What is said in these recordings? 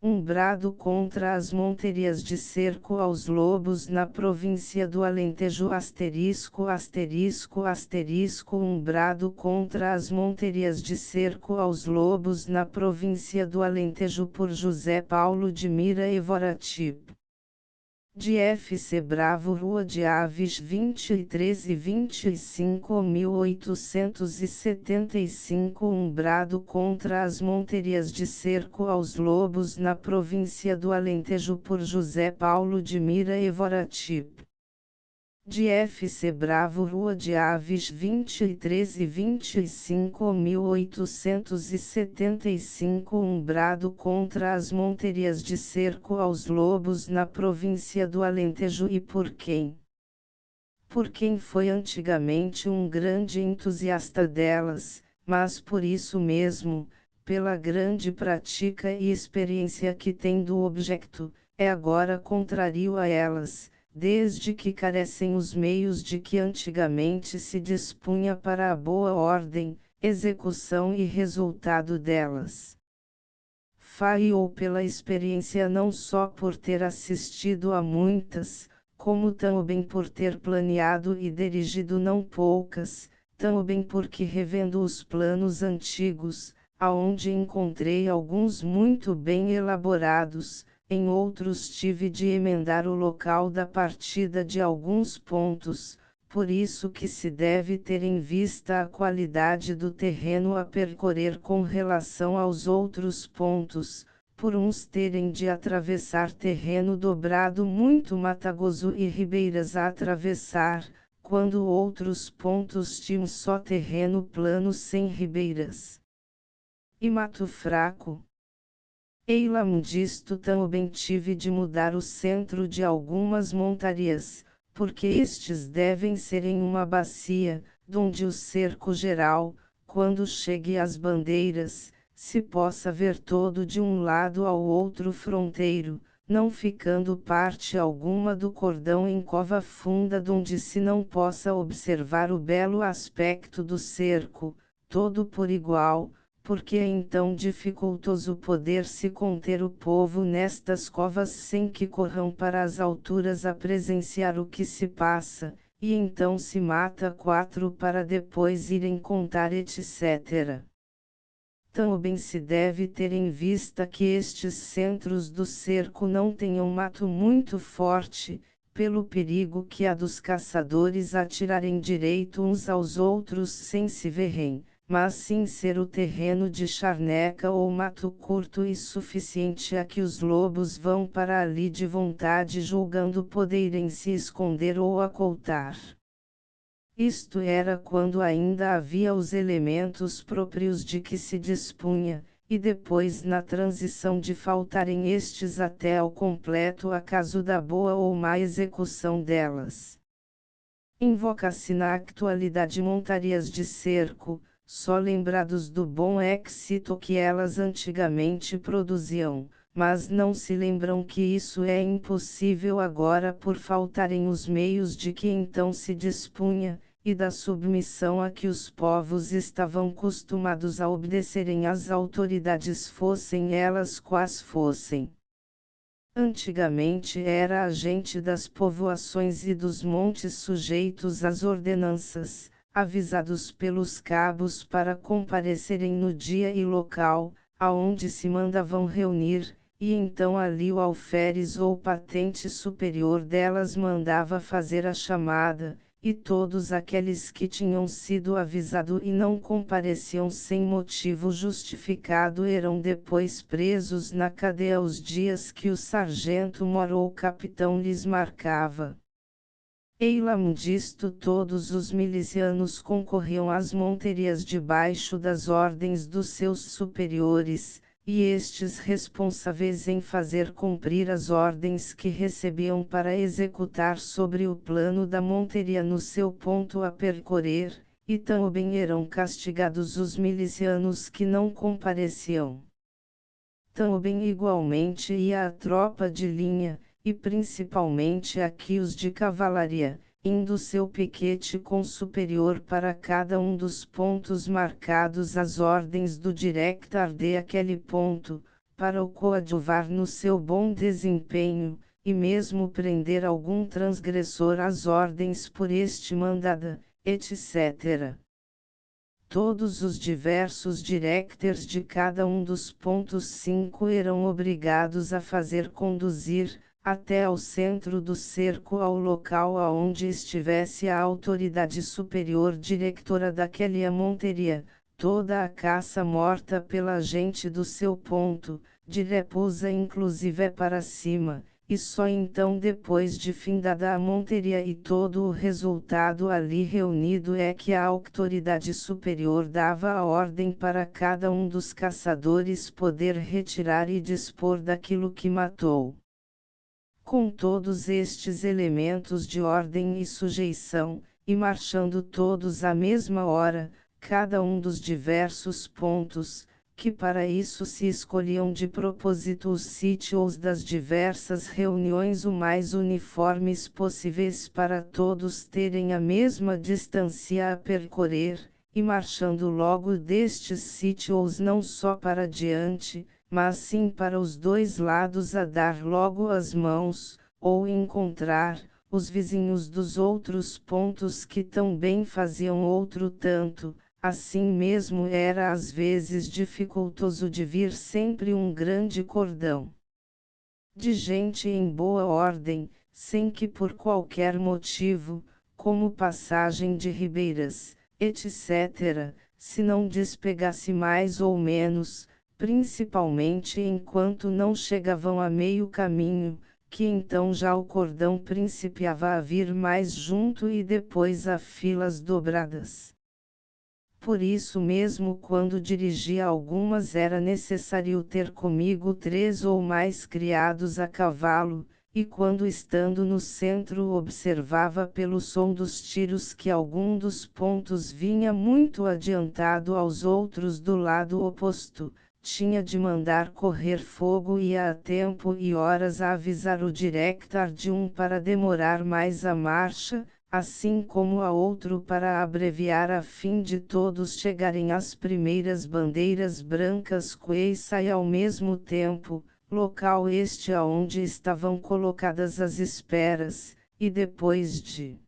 Um brado contra as monterias de cerco aos lobos na província do Alentejo ******************************************************************************************************************************00 Globos na província do Alentejo por José Paulo de Mira Évora Tipo. De F.C. Bravo Rua de Aves 23 e 25.875 Um brado contra as monterias de cerco aos lobos na província do Alentejo por José Paulo de Mira Évora Tipo. De F.C. Bravo Rua de Aves 23 e 25.875 Um brado contra as monterias de cerco aos lobos na província do Alentejo e por quem? Por quem foi antigamente um grande entusiasta delas, mas por isso mesmo, pela grande prática e experiência que tem do objeto, é agora contrário a elas, desde que carecem os meios de que antigamente se dispunha para a boa ordem, execução e resultado delas. Falhou pela experiência não só por ter assistido a muitas, como também por ter planeado e dirigido não poucas, também porque revendo os planos antigos, aonde encontrei alguns muito bem elaborados, em outros tive de emendar o local da partida de alguns pontos, por isso que se deve ter em vista a qualidade do terreno a percorrer com relação aos outros pontos, por uns terem de atravessar terreno dobrado muito matagoso e ribeiras a atravessar, quando outros pontos tinham só terreno plano sem ribeiras e mato fraco. Eilam disto também tive de mudar o centro de algumas montarias, porque estes devem ser em uma bacia, donde o cerco geral, quando chegue às bandeiras, se possa ver todo de um lado ao outro fronteiro, não ficando parte alguma do cordão em cova funda donde se não possa observar o belo aspecto do cerco, todo por igual, porque é então dificultoso poder se conter o povo nestas covas sem que corram para as alturas a presenciar o que se passa, e então se mata 4 para depois irem contar etc. Também se deve ter em vista que estes centros do cerco não tenham mato muito forte, pelo perigo que há dos caçadores atirarem direito uns aos outros sem se verem, mas sim ser o terreno de charneca ou mato curto e suficiente a que os lobos vão para ali de vontade julgando poderem se esconder ou acoltar. Isto era quando ainda havia os elementos próprios de que se dispunha, e depois na transição de faltarem estes até ao completo acaso da boa ou má execução delas. Invoca-se na atualidade montarias de cerco, só lembrados do bom êxito que elas antigamente produziam, mas não se lembram que isso é impossível agora por faltarem os meios de que então se dispunha, e da submissão a que os povos estavam costumados a obedecerem às autoridades fossem elas quais fossem. Antigamente era a gente das povoações e dos montes sujeitos às ordenanças, avisados pelos cabos para comparecerem no dia e local, aonde se mandavam reunir, e então ali o alferes ou patente superior delas mandava fazer a chamada, e todos aqueles que tinham sido avisados e não compareciam sem motivo justificado eram depois presos na cadeia os dias que o sargento-mor ou capitão lhes marcava. Eilam disto todos os milicianos concorriam às monterias debaixo das ordens dos seus superiores, e estes responsáveis em fazer cumprir as ordens que recebiam para executar sobre o plano da monteria no seu ponto a percorrer, e também eram castigados os milicianos que não compareciam. Também igualmente ia a tropa de linha, e principalmente aqui os de cavalaria, indo seu piquete com superior para cada um dos pontos marcados às ordens do director de aquele ponto, para o coadjuvar no seu bom desempenho, e mesmo prender algum transgressor às ordens por este mandada, etc. Todos os diversos directors de cada um dos pontos 5 eram obrigados a fazer conduzir, até ao centro do cerco ao local aonde estivesse a autoridade superior diretora daquela monteria, toda a caça morta pela gente do seu ponto, de repousa inclusive para cima, e só então depois de findada a monteria e todo o resultado ali reunido é que a autoridade superior dava a ordem para cada um dos caçadores poder retirar e dispor daquilo que matou. Com todos estes elementos de ordem e sujeição, e marchando todos à mesma hora, cada um dos diversos pontos, que para isso se escolhiam de propósito os sítios das diversas reuniões o mais uniformes possíveis para todos terem a mesma distância a percorrer, e marchando logo destes sítios não só para diante, mas sim para os dois lados a dar logo as mãos, ou encontrar, os vizinhos dos outros pontos que tão bem faziam outro tanto. Assim mesmo era às vezes dificultoso de vir sempre um grande cordão de gente em boa ordem, sem que por qualquer motivo, como passagem de ribeiras, etc., se não despegasse mais ou menos, principalmente enquanto não chegavam a meio caminho, que então já o cordão principiava a vir mais junto e depois a filas dobradas. Por isso mesmo quando dirigia algumas era necessário ter comigo 3 ou mais criados a cavalo, e quando estando no centro observava pelo som dos tiros que algum dos pontos vinha muito adiantado aos outros do lado oposto, tinha de mandar correr fogo e a tempo e horas a avisar o director de um para demorar mais a marcha, assim como a outro para abreviar a fim de todos chegarem às primeiras bandeiras brancas e ao mesmo tempo, local este aonde estavam colocadas as esperas, e depois de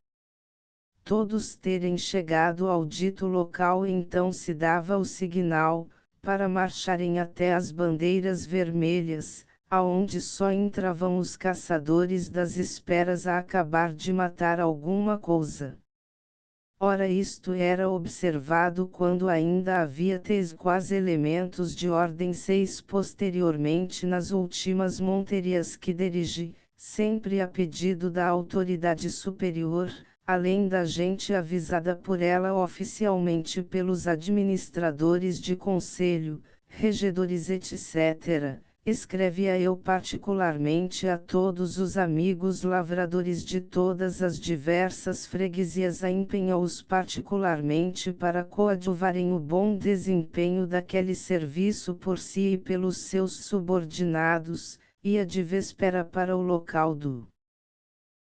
todos terem chegado ao dito local então se dava o signal, para marcharem até as bandeiras vermelhas, aonde só entravam os caçadores das esperas a acabar de matar alguma coisa. Ora isto era observado quando ainda havia quase elementos de ordem 6 posteriormente nas últimas monterias que dirigi, sempre a pedido da autoridade superior, além da gente avisada por ela oficialmente pelos administradores de conselho, regedores etc., escrevia eu particularmente a todos os amigos lavradores de todas as diversas freguesias a empenhá-os particularmente para coadjuvarem o bom desempenho daquele serviço por si e pelos seus subordinados, ia de véspera para o local do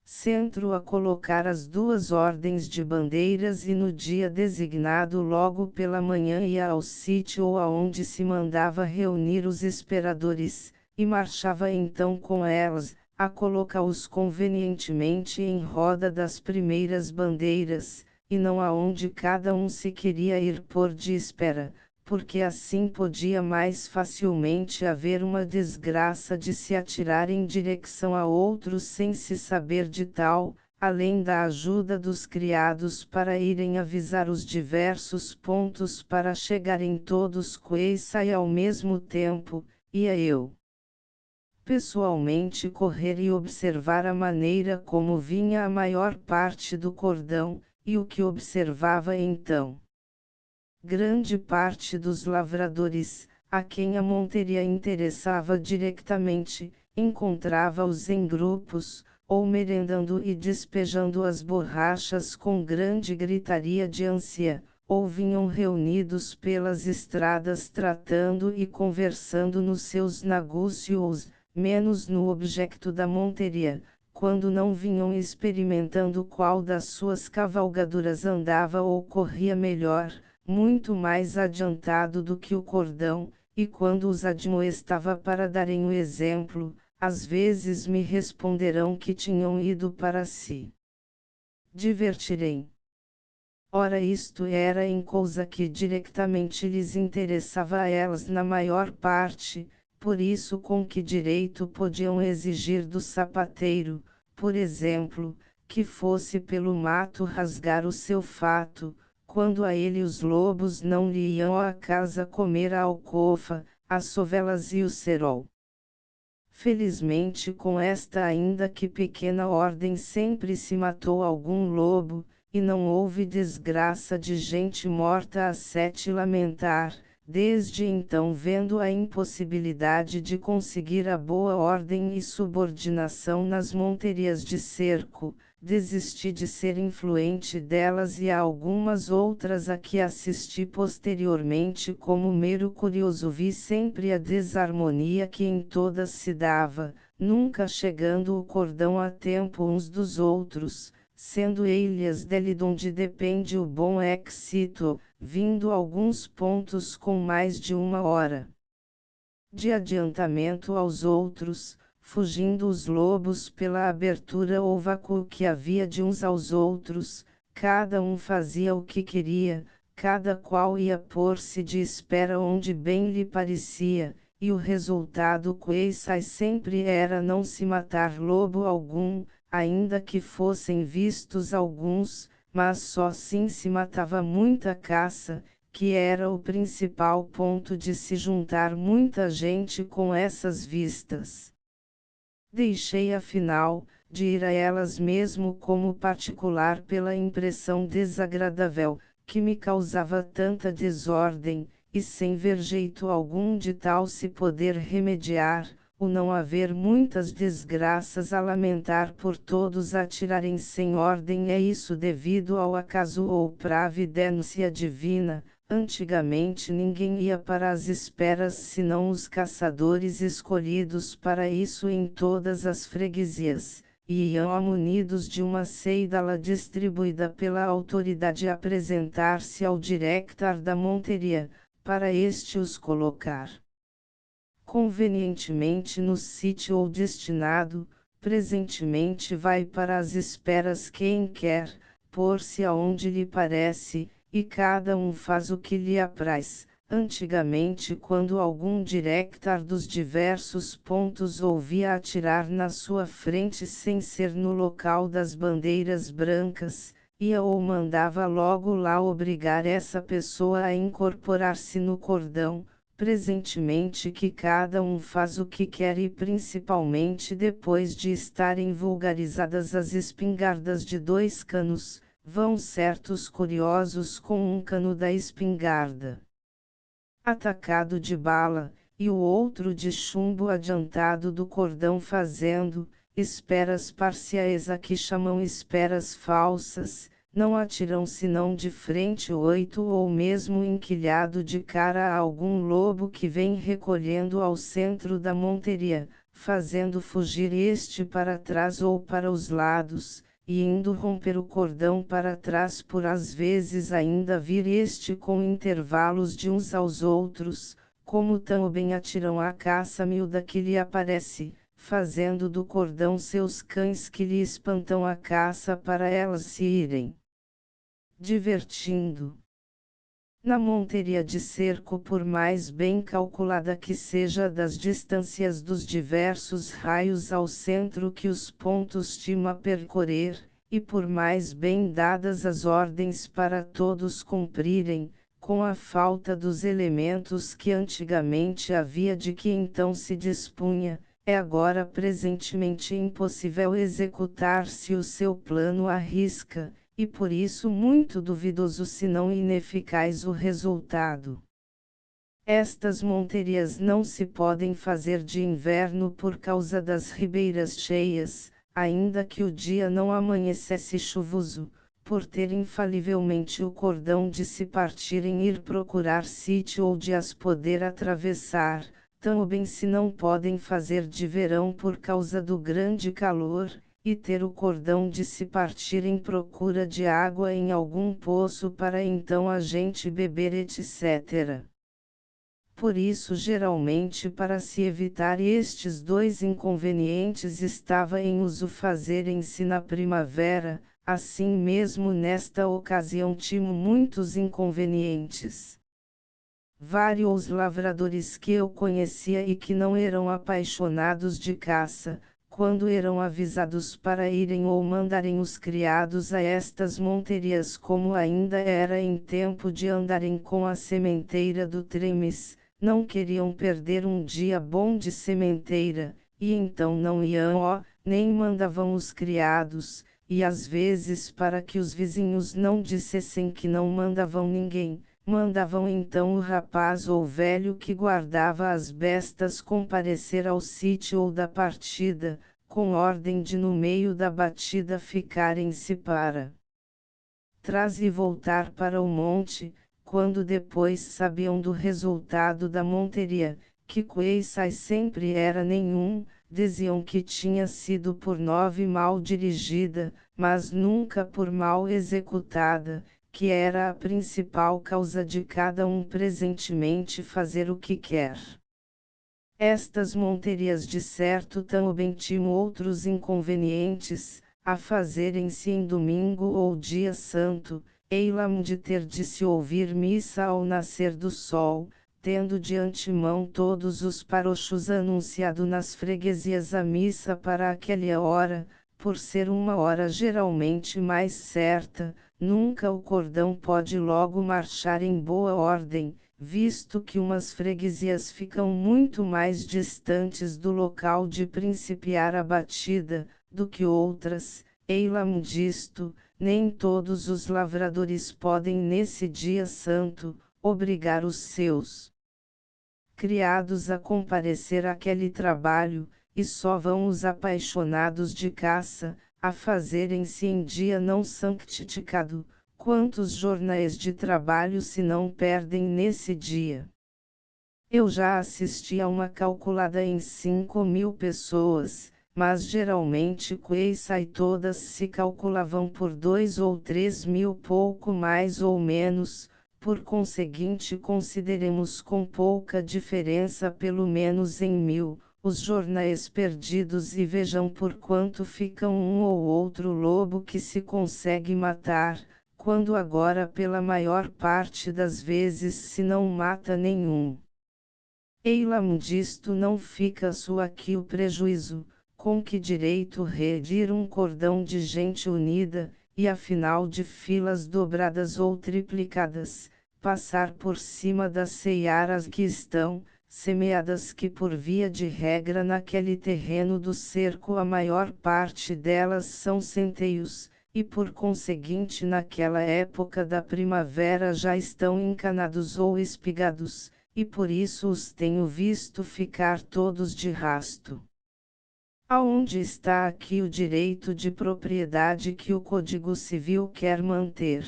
centro a colocar as 2 ordens de bandeiras e no dia designado logo pela manhã ia ao sítio aonde se mandava reunir os esperadores, e marchava então com elas, a colocá-os convenientemente em roda das primeiras bandeiras, e não aonde cada um se queria ir pôr de espera, porque assim podia mais facilmente haver uma desgraça de se atirar em direção a outros sem se saber de tal, além da ajuda dos criados para irem avisar os diversos pontos para chegarem todos e ao mesmo tempo, ia eu pessoalmente correr e observar a maneira como vinha a maior parte do cordão, e o que observava então. Grande parte dos lavradores, a quem a monteria interessava diretamente, encontrava-os em grupos, ou merendando e despejando as borrachas com grande gritaria de ânsia, ou vinham reunidos pelas estradas tratando e conversando nos seus negócios, menos no objeto da monteria, quando não vinham experimentando qual das suas cavalgaduras andava ou corria melhor, muito mais adiantado do que o cordão, e quando os admoestava para darem o exemplo, às vezes me responderão que tinham ido para se divertirem. Ora, isto era em coisa que diretamente lhes interessava a elas na maior parte, por isso com que direito podiam exigir do sapateiro, por exemplo, que fosse pelo mato rasgar o seu fato, quando a ele os lobos não lhe iam à casa comer a alcofa, as sovelas e o cerol. Felizmente com esta ainda que pequena ordem sempre se matou algum lobo, e não houve desgraça de gente morta a sete lamentar. Desde então, vendo a impossibilidade de conseguir a boa ordem e subordinação nas monterias de cerco, desisti de ser influente delas e a algumas outras a que assisti posteriormente como mero curioso vi sempre a desarmonia que em todas se dava, nunca chegando o cordão a tempo uns dos outros, sendo eles dele donde depende o bom éxito, vindo alguns pontos com mais de uma hora de adiantamento aos outros, fugindo os lobos pela abertura ou vácuo que havia de uns aos outros, cada um fazia o que queria, cada qual ia pôr-se de espera onde bem lhe parecia, e o resultado quaisai sempre era não se matar lobo algum, ainda que fossem vistos alguns, mas só sim se matava muita caça, que era o principal ponto de se juntar muita gente com essas vistas. Deixei afinal, de ir a elas mesmo como particular pela impressão desagradável, que me causava tanta desordem, e sem ver jeito algum de tal se poder remediar, o não haver muitas desgraças a lamentar por todos atirarem sem ordem é isso devido ao acaso ou providência divina. Antigamente ninguém ia para as esperas senão os caçadores escolhidos para isso em todas as freguesias, e iam munidos de uma ceidala distribuída pela autoridade apresentar-se ao diretor da monteria, para este os colocar convenientemente no sítio ou destinado. Presentemente vai para as esperas quem quer, pôr-se aonde lhe parece, e cada um faz o que lhe apraz. Antigamente, quando algum diretor dos diversos pontos ouvia atirar na sua frente sem ser no local das bandeiras brancas, ia ou mandava logo lá obrigar essa pessoa a incorporar-se no cordão. Presentemente que cada um faz o que quer e principalmente depois de estarem vulgarizadas as espingardas de 2 canos, vão certos curiosos com um cano da espingarda atacado de bala, e o outro de chumbo adiantado do cordão fazendo, esperas parciais a que chamam esperas falsas, não atiram senão de frente 8 ou mesmo enquilhado de cara a algum lobo que vem recolhendo ao centro da monteria, fazendo fugir este para trás ou para os lados, e indo romper o cordão para trás por às vezes ainda vir este com intervalos de uns aos outros, como também atiram a caça miúda que lhe aparece, fazendo do cordão seus cães que lhe espantam a caça para elas se irem divertindo. Na monteria de cerco, por mais bem calculada que seja das distâncias dos diversos raios ao centro que os pontos estima percorrer, e por mais bem dadas as ordens para todos cumprirem, com a falta dos elementos que antigamente havia de que então se dispunha, é agora presentemente impossível executar-se o seu plano à risca, e por isso muito duvidoso se não ineficaz o resultado. Estas monterias não se podem fazer de inverno por causa das ribeiras cheias, ainda que o dia não amanhecesse chuvoso, por ter infalivelmente o cordão de se partirem ir procurar sítio ou de as poder atravessar, também se não podem fazer de verão por causa do grande calor, e ter o cordão de se partir em procura de água em algum poço para então a gente beber etc. Por isso, geralmente, para se evitar estes dois inconvenientes, estava em uso fazerem-se na primavera. Assim mesmo, nesta ocasião timo muitos inconvenientes. Vários lavradores que eu conhecia e que não eram apaixonados de caça, quando eram avisados para irem ou mandarem os criados a estas monterias, como ainda era em tempo de andarem com a sementeira do Tremes, não queriam perder um dia bom de sementeira, e então não iam, nem mandavam os criados, e às vezes, para que os vizinhos não dissessem que não mandavam ninguém, mandavam então o rapaz ou velho que guardava as bestas comparecer ao sítio ou da partida, com ordem de no meio da batida ficarem-se para trás e voltar para o monte. Quando depois sabiam do resultado da monteria, que coiçai sempre era nenhum, diziam que tinha sido por 9 mal dirigida, mas nunca por mal executada, que era a principal causa de cada um presentemente fazer o que quer. Estas monterias de certo também tinham outros inconvenientes, a fazerem-se em domingo ou dia santo, ei-lam de ter de se ouvir missa ao nascer do sol, tendo de antemão todos os parochos anunciado nas freguesias a missa para aquela hora, por ser uma hora geralmente mais certa, nunca o cordão pode logo marchar em boa ordem, visto que umas freguesias ficam muito mais distantes do local de principiar a batida, do que outras. Ei-lam disto, nem todos os lavradores podem nesse dia santo, obrigar os seus criados a comparecer àquele trabalho, e só vão os apaixonados de caça, a fazerem-se em dia não santificado. Quantos jornais de trabalho se não perdem nesse dia? Eu já assisti a uma calculada em 5.000 pessoas, mas geralmente quaisai todas se calculavam por 2 ou 3.000, pouco mais ou menos. Por conseguinte, consideremos com pouca diferença pelo menos em 1.000, os jornais perdidos, e vejam por quanto ficam um ou outro lobo que se consegue matar, quando agora pela maior parte das vezes se não mata nenhum. Ei-lam disto não fica só aqui o prejuízo, com que direito redir um cordão de gente unida, e afinal de filas dobradas ou triplicadas, passar por cima das searas que estão, semeadas, que por via de regra naquele terreno do cerco a maior parte delas são centeios, e por conseguinte naquela época da primavera já estão encanados ou espigados, e por isso os tenho visto ficar todos de rasto. Aonde está aqui o direito de propriedade que o Código Civil quer manter?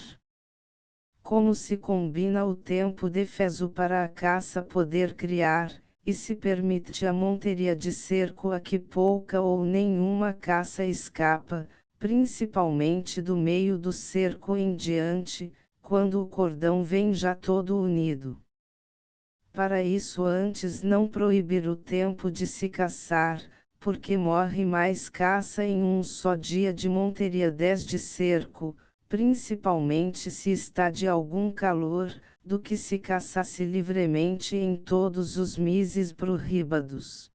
Como se combina o tempo defeso para a caça poder criar, e se permite a monteria de cerco a que pouca ou nenhuma caça escapa, principalmente do meio do cerco em diante, quando o cordão vem já todo unido. Para isso, antes não proibir o tempo de se caçar, porque morre mais caça em um só dia de monteria 10 de cerco, principalmente se está de algum calor, do que se caçasse livremente em todos os meses proibidos.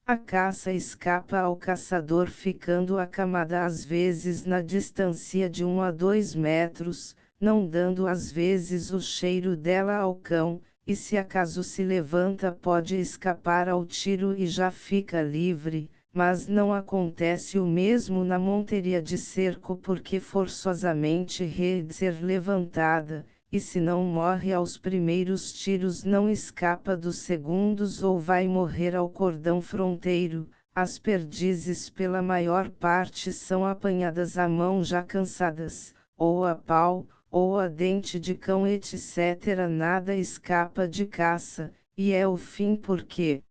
A caça escapa ao caçador ficando acamada às vezes na distância de 1 a 2 metros, não dando às vezes o cheiro dela ao cão, e se acaso se levanta pode escapar ao tiro e já fica livre, mas não acontece o mesmo na monteria de cerco, porque forçosamente de ser levantada, e se não morre aos primeiros tiros não escapa dos segundos ou vai morrer ao cordão fronteiro. As perdizes pela maior parte são apanhadas à mão já cansadas, ou a pau, ou a dente de cão, etc. Nada escapa de caça, e é o fim porque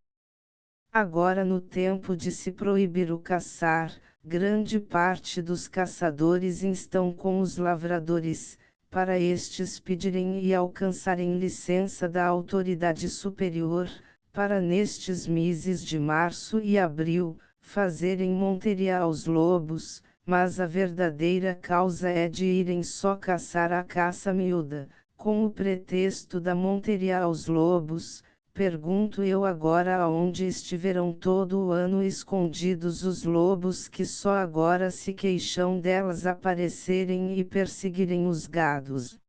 agora, no tempo de se proibir o caçar, grande parte dos caçadores estão com os lavradores, para estes pedirem e alcançarem licença da autoridade superior, para nestes meses de março e abril, fazerem monteria aos lobos, mas a verdadeira causa é de irem só caçar a caça miúda, com o pretexto da monteria aos lobos. Pergunto eu agora aonde estiverão todo o ano escondidos os lobos que só agora se queixam delas aparecerem e perseguirem os gados.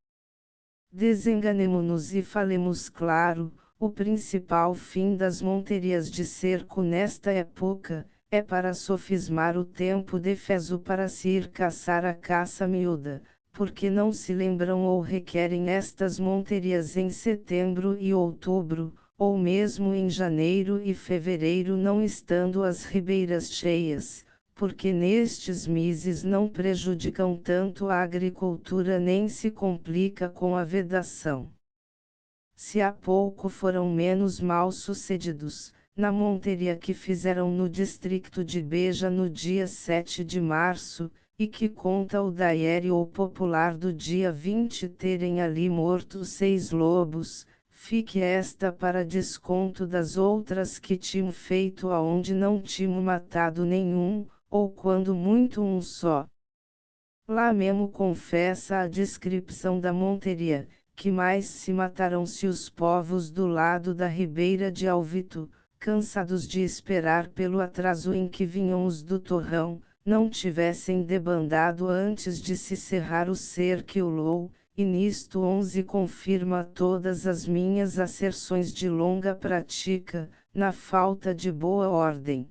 Desenganemo-nos e falemos claro, o principal fim das monterias de cerco nesta época, é para sofismar o tempo defeso para se ir caçar a caça miúda, porque não se lembram ou requerem estas monterias em setembro e outubro, ou mesmo em janeiro e fevereiro não estando as ribeiras cheias, porque nestes meses não prejudicam tanto a agricultura nem se complica com a vedação. Se há pouco foram menos mal sucedidos, na monteria que fizeram no distrito de Beja no dia 7 de março, e que conta o diário popular do dia 20 terem ali morto 6 lobos, fique esta para desconto das outras que tinham feito aonde não tinham matado nenhum, ou quando muito um só. Lá mesmo confessa a descrição da monteria, que mais se mataram-se os povos do lado da ribeira de Alvito, cansados de esperar pelo atraso em que vinham os do torrão, não tivessem debandado antes de se cerrar o cerquilou, e nisto 11 confirma todas as minhas asserções de longa prática, na falta de boa ordem.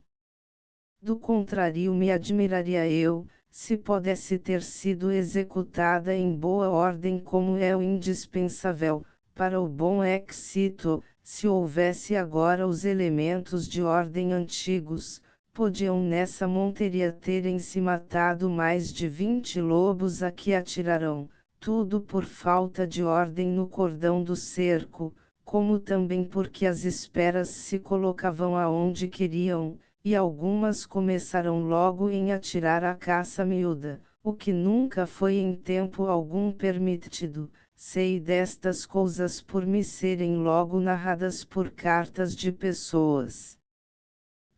Do contrário me admiraria eu, se pudesse ter sido executada em boa ordem como é o indispensável, para o bom êxito, se houvesse agora os elementos de ordem antigos, podiam nessa monteria terem se matado mais de 20 lobos a que atiraram, tudo por falta de ordem no cordão do cerco, como também porque as esperas se colocavam aonde queriam, e algumas começaram logo em atirar a caça miúda, o que nunca foi em tempo algum permitido. Sei destas coisas por me serem logo narradas por cartas de pessoas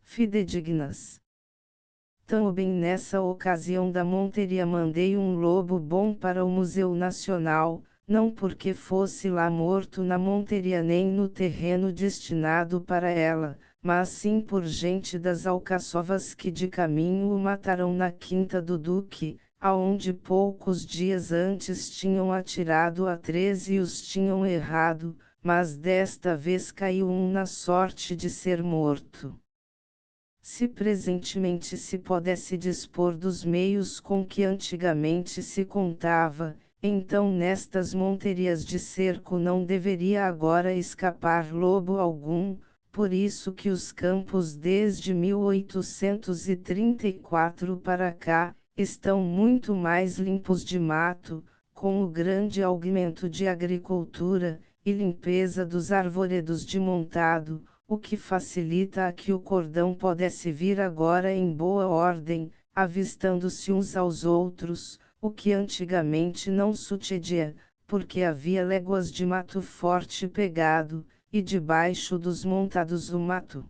fidedignas. Também nessa ocasião da monteria mandei um lobo bom para o Museu Nacional, não porque fosse lá morto na monteria nem no terreno destinado para ela, mas sim por gente das alcaçovas que de caminho o mataram na Quinta do Duque, aonde poucos dias antes tinham atirado a 13 e os tinham errado, mas desta vez caiu um na sorte de ser morto. Se presentemente se pudesse dispor dos meios com que antigamente se contava, então nestas monterias de cerco não deveria agora escapar lobo algum, por isso que os campos desde 1834 para cá, estão muito mais limpos de mato, com o grande aumento de agricultura, e limpeza dos arvoredos de montado, o que facilita a que o cordão pudesse vir agora em boa ordem, avistando-se uns aos outros, o que antigamente não sucedia, porque havia léguas de mato forte pegado, e debaixo dos montados o mato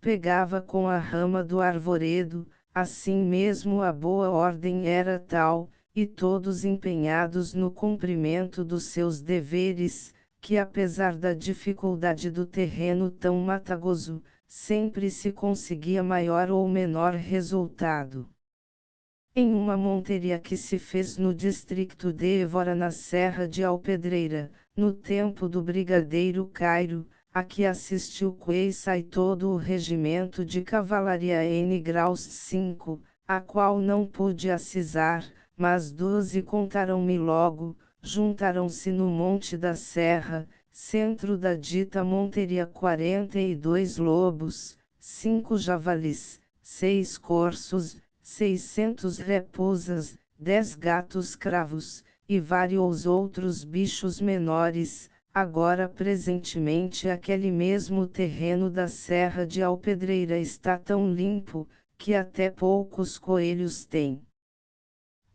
pegava com a rama do arvoredo, assim mesmo a boa ordem era tal, e todos empenhados no cumprimento dos seus deveres, que apesar da dificuldade do terreno tão matagoso, sempre se conseguia maior ou menor resultado. Em uma monteria que se fez no distrito de Évora na Serra de Alpedreira, no tempo do brigadeiro Cairo, a que assistiu Queissa e todo o regimento de cavalaria N graus 5, a qual não pude acisar, mas 12 contaram-me logo, juntaram-se no Monte da Serra, centro da dita monteria 42 lobos, 5 javalis, 6 corços, 600 repusas, 10 gatos cravos, e vários outros bichos menores. Agora presentemente aquele mesmo terreno da Serra de Alpedreira está tão limpo, que até poucos coelhos tem.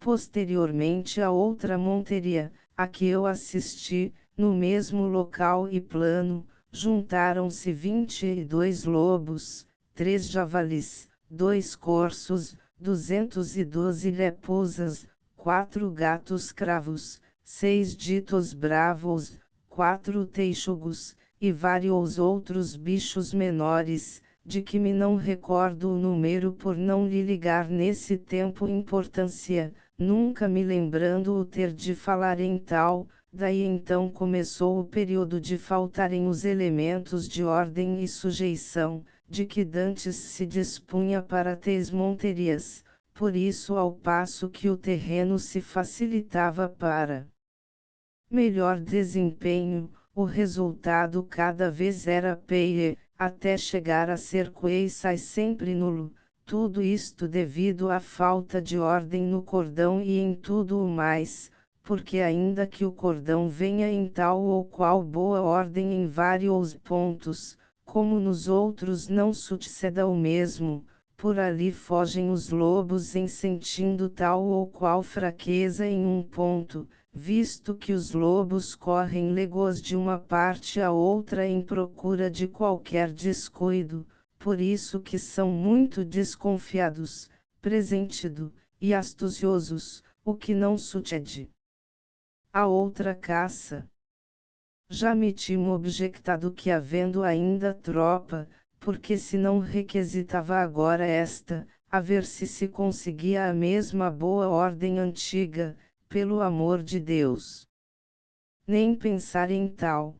Posteriormente a outra monteria, a que eu assisti, no mesmo local e plano, juntaram-se 22 lobos, 3 javalis, 2 corços, 212 leposas, 4 gatos cravos, 6 ditos bravos, 4 texugos, e vários outros bichos menores, de que me não recordo o número por não lhe ligar nesse tempo importância, nunca me lembrando o ter de falar em tal. Daí então começou o período de faltarem os elementos de ordem e sujeição, de que dantes se dispunha para tais monterias, por isso ao passo que o terreno se facilitava para melhor desempenho, o resultado cada vez era pior, até chegar a ser quase sempre nulo, tudo isto devido à falta de ordem no cordão e em tudo o mais, porque ainda que o cordão venha em tal ou qual boa ordem em vários pontos, como nos outros não suceda o mesmo, por ali fogem os lobos em sentindo tal ou qual fraqueza em um ponto, visto que os lobos correm léguas de uma parte a outra em procura de qualquer descuido, por isso que são muito desconfiados, presentido, e astuciosos, o que não sucede a outra caça. Já me tinham objectado que havendo ainda tropa, porque se não requisitava agora esta, a ver se conseguia a mesma boa ordem antiga, pelo amor de Deus. Nem pensar em tal.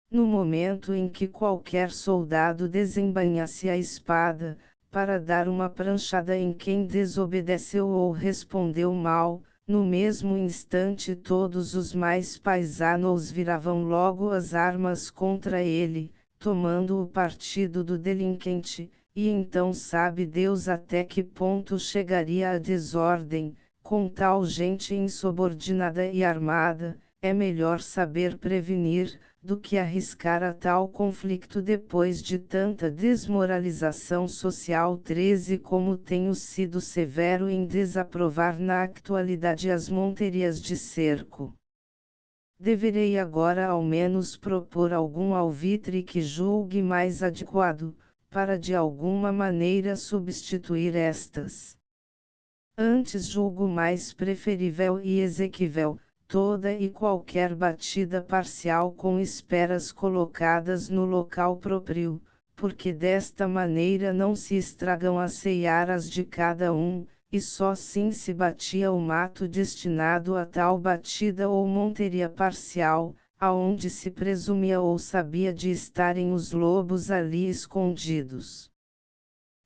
No momento em que qualquer soldado desembainhasse a espada, para dar uma pranchada em quem desobedeceu ou respondeu mal, no mesmo instante todos os mais paisanos viravam logo as armas contra ele, tomando o partido do delinquente, e então sabe Deus até que ponto chegaria a desordem, com tal gente insubordinada e armada, é melhor saber prevenir, do que arriscar a tal conflito depois de tanta desmoralização social. 13 Como tenho sido severo em desaprovar na atualidade as monterias de cerco, deverei agora ao menos propor algum alvitre que julgue mais adequado, para de alguma maneira substituir estas. Antes julgo mais preferível e exequível, toda e qualquer batida parcial com esperas colocadas no local próprio, porque desta maneira não se estragam as searas de cada um, e só assim se batia o mato destinado a tal batida ou monteria parcial, aonde se presumia ou sabia de estarem os lobos ali escondidos.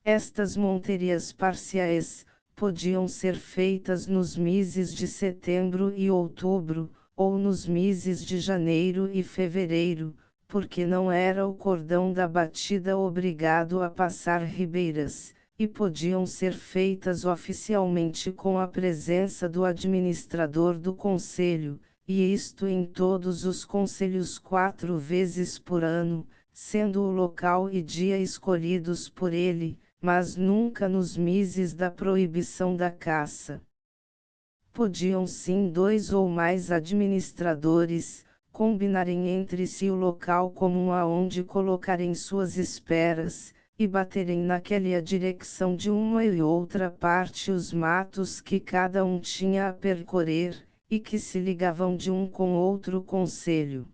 Estas monterias parciais podiam ser feitas nos meses de setembro e outubro, ou nos meses de janeiro e fevereiro, porque não era o cordão da batida obrigado a passar ribeiras, e podiam ser feitas oficialmente com a presença do administrador do conselho, e isto em todos os conselhos 4 vezes por ano, sendo o local e dia escolhidos por ele, mas nunca nos meses da proibição da caça. Podiam sim 2 ou mais administradores combinarem entre si o local comum aonde colocarem suas esperas, e baterem naquela direção de uma e outra parte os matos que cada um tinha a percorrer, e que se ligavam de um com outro conselho.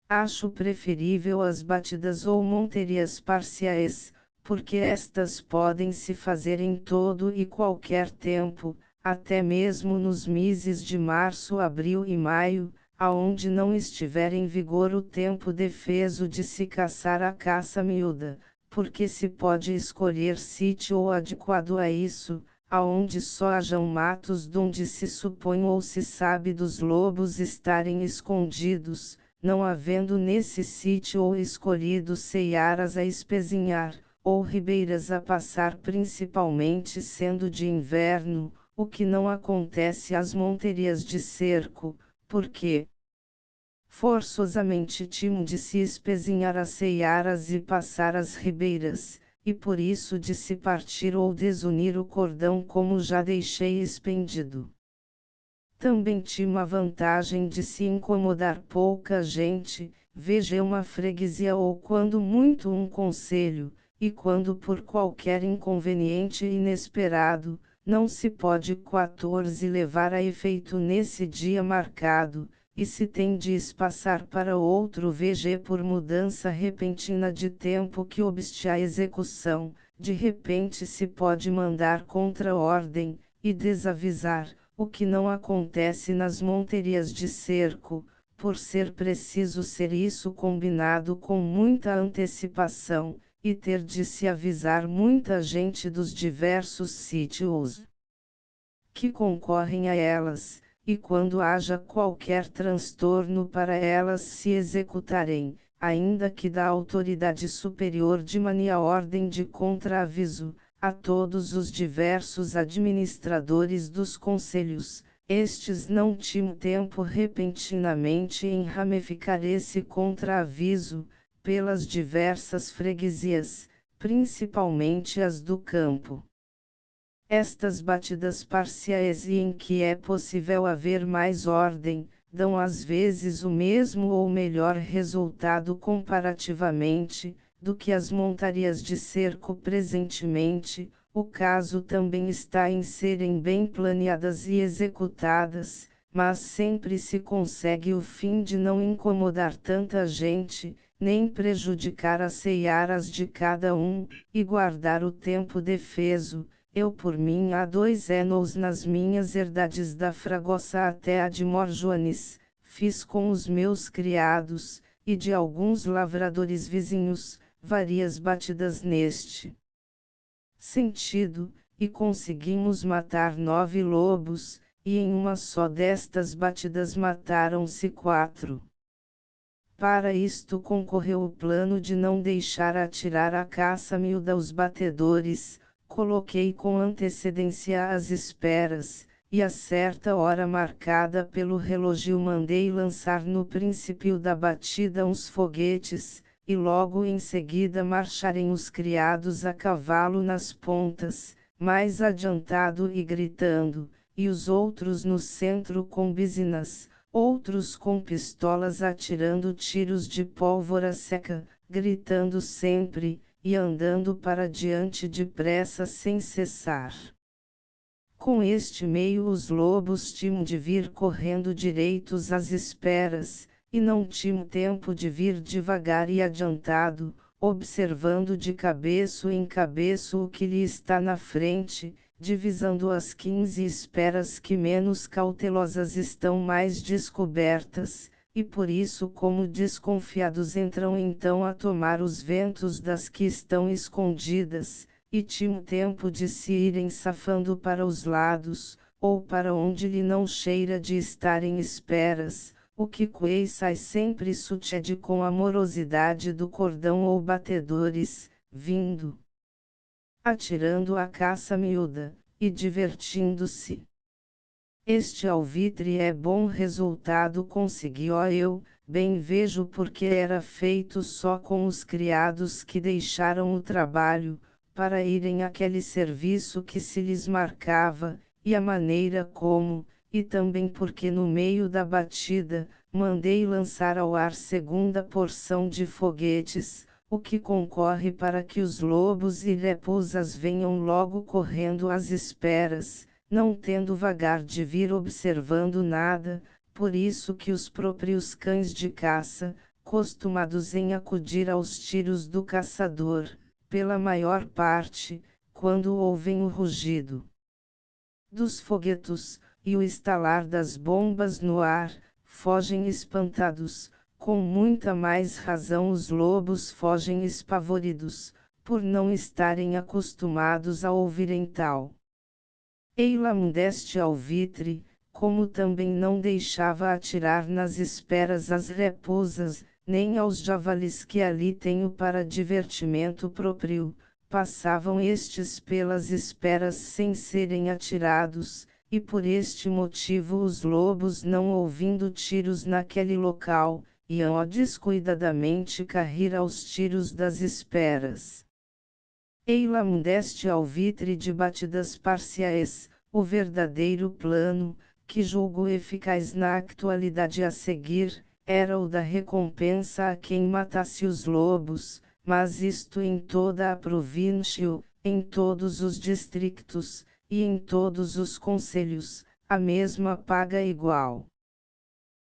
Acho preferível as batidas ou monterias parciais, porque estas podem se fazer em todo e qualquer tempo, até mesmo nos meses de março, abril e maio, aonde não estiver em vigor o tempo defeso de se caçar a caça miúda, porque se pode escolher sítio adequado a isso, aonde só hajam matos donde se supõe ou se sabe dos lobos estarem escondidos, não havendo nesse sítio ou escolhido searas a espezinhar, ou ribeiras a passar, principalmente sendo de inverno, o que não acontece às monterias de cerco, porque forçosamente tinham de se espezinhar as searas e passar as ribeiras, e por isso de se partir ou desunir o cordão como já deixei expendido. Também tinha uma vantagem de se incomodar pouca gente, veja uma freguesia ou quando muito um conselho, e quando por qualquer inconveniente inesperado, não se pode 14 levar a efeito nesse dia marcado, e se tem de espaçar para outro VG por mudança repentina de tempo que obste a execução, de repente se pode mandar contra-ordem, e desavisar, o que não acontece nas monterias de cerco, por ser preciso ser isso combinado com muita antecipação, e ter de se avisar muita gente dos diversos sítios que concorrem a elas, e quando haja qualquer transtorno para elas se executarem, ainda que da autoridade superior de mania ordem de contraaviso, a todos os diversos administradores dos conselhos, estes não tinham tempo repentinamente em ramificar esse contraaviso, pelas diversas freguesias, principalmente as do campo. Estas batidas parciais e em que é possível haver mais ordem, dão às vezes o mesmo ou melhor resultado comparativamente, do que as montarias de cerco presentemente. O caso também está em serem bem planeadas e executadas, mas sempre se consegue o fim de não incomodar tanta gente, nem prejudicar as searas de cada um, e guardar o tempo defeso. Eu por mim há 2 anos nas minhas herdades da Fragossa até a de Morjoanes, fiz com os meus criados, e de alguns lavradores vizinhos, várias batidas neste sentido, e conseguimos matar 9 lobos, e em uma só destas batidas mataram-se 4. Para isto concorreu o plano de não deixar atirar a caça miúda os batedores. Coloquei com antecedência as esperas, e a certa hora marcada pelo relógio mandei lançar no princípio da batida uns foguetes, e logo em seguida marcharem os criados a cavalo nas pontas, mais adiantado e gritando, e os outros no centro com buzinas, outros com pistolas atirando tiros de pólvora seca, gritando sempre, e andando para diante depressa sem cessar. Com este meio os lobos tinham de vir correndo direitos às esperas, e não tinham tempo de vir devagar e adiantado, observando de cabeço em cabeço o que lhe está na frente, divisando as 15 esperas que menos cautelosas estão mais descobertas, e por isso como desconfiados entram então a tomar os ventos das que estão escondidas, e tinham tempo de se irem safando para os lados, ou para onde lhe não cheira de estarem esperas, o que sai sempre sucede com a morosidade do cordão ou batedores, vindo, atirando a caça miúda, e divertindo-se. Este alvitre é bom resultado consegui eu, bem vejo porque era feito só com os criados que deixaram o trabalho, para irem àquele serviço que se lhes marcava, e a maneira como, e também porque no meio da batida, mandei lançar ao ar segunda porção de foguetes, o que concorre para que os lobos e raposas venham logo correndo às esperas, não tendo vagar de vir observando nada, por isso que os próprios cães de caça, costumados em acudir aos tiros do caçador, pela maior parte, quando ouvem o rugido dos foguetos, e o estalar das bombas no ar, fogem espantados. Com muita mais razão os lobos fogem espavoridos, por não estarem acostumados a ouvirem tal. Eilam deste alvitre, como também não deixava atirar nas esperas as raposas, nem aos javalis que ali tenho para divertimento próprio, passavam estes pelas esperas sem serem atirados, e por este motivo os lobos não ouvindo tiros naquele local, iam descuidadamente cair aos tiros das esperas. Eila mundeste alvitre de batidas parciais, o verdadeiro plano, que julgo eficaz na actualidade a seguir, era o da recompensa a quem matasse os lobos, mas isto em toda a província, em todos os distritos, e em todos os concelhos, a mesma paga igual.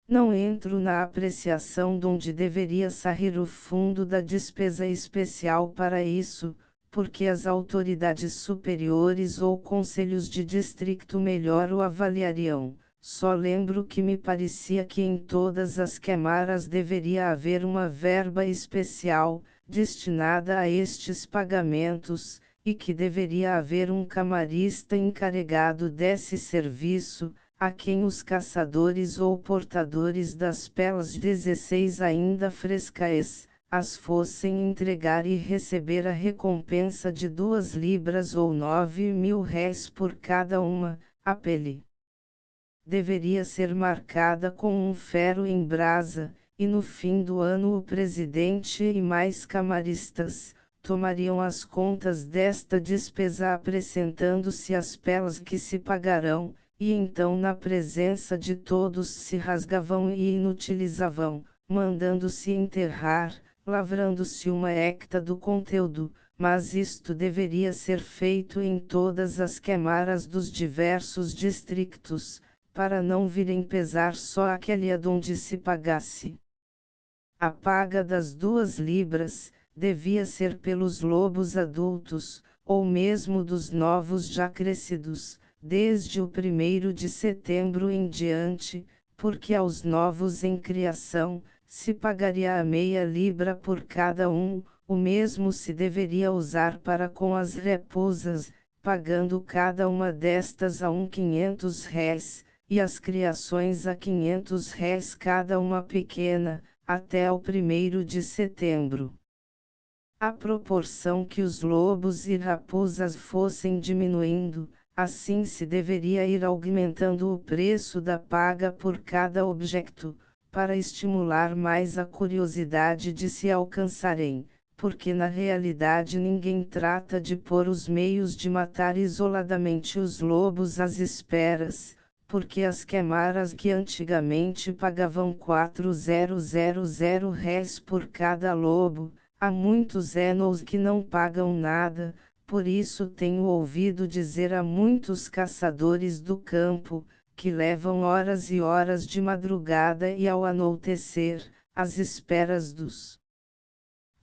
Não entro na apreciação de onde deveria sair o fundo da despesa especial para isso, porque as autoridades superiores ou conselhos de distrito melhor o avaliariam. Só lembro que me parecia que em todas as câmaras deveria haver uma verba especial, destinada a estes pagamentos, e que deveria haver um camarista encarregado desse serviço, a quem os caçadores ou portadores das pelas 16 ainda frescas, as fossem entregar e receber a recompensa de 2 libras ou 9.000 réis por cada uma, a pele deveria ser marcada com um ferro em brasa, e no fim do ano o presidente e mais camaristas tomariam as contas desta despesa acrescentando-se as pelas que se pagarão, e então na presença de todos se rasgavam e inutilizavam, mandando-se enterrar, lavrando-se uma hecta do conteúdo, mas isto deveria ser feito em todas as câmaras dos diversos distritos, para não virem pesar só aquele adonde se pagasse. A paga das 2 libras, devia ser pelos lobos adultos, ou mesmo dos novos já crescidos, desde o 1º de setembro em diante, porque aos novos em criação, se pagaria a meia libra por cada um, o mesmo se deveria usar para com as repusas, pagando cada uma destas a 500 réis, e as criações a 500 réis cada uma pequena, até o 1º de setembro. À proporção que os lobos e raposas fossem diminuindo, assim se deveria ir aumentando o preço da paga por cada objeto, para estimular mais a curiosidade de se alcançarem, porque na realidade ninguém trata de pôr os meios de matar isoladamente os lobos às esperas, porque as câmaras que antigamente pagavam 4.000 réis por cada lobo, há muitos anos que não pagam nada, por isso tenho ouvido dizer a muitos caçadores do campo, que levam horas e horas de madrugada e ao anoitecer, às esperas dos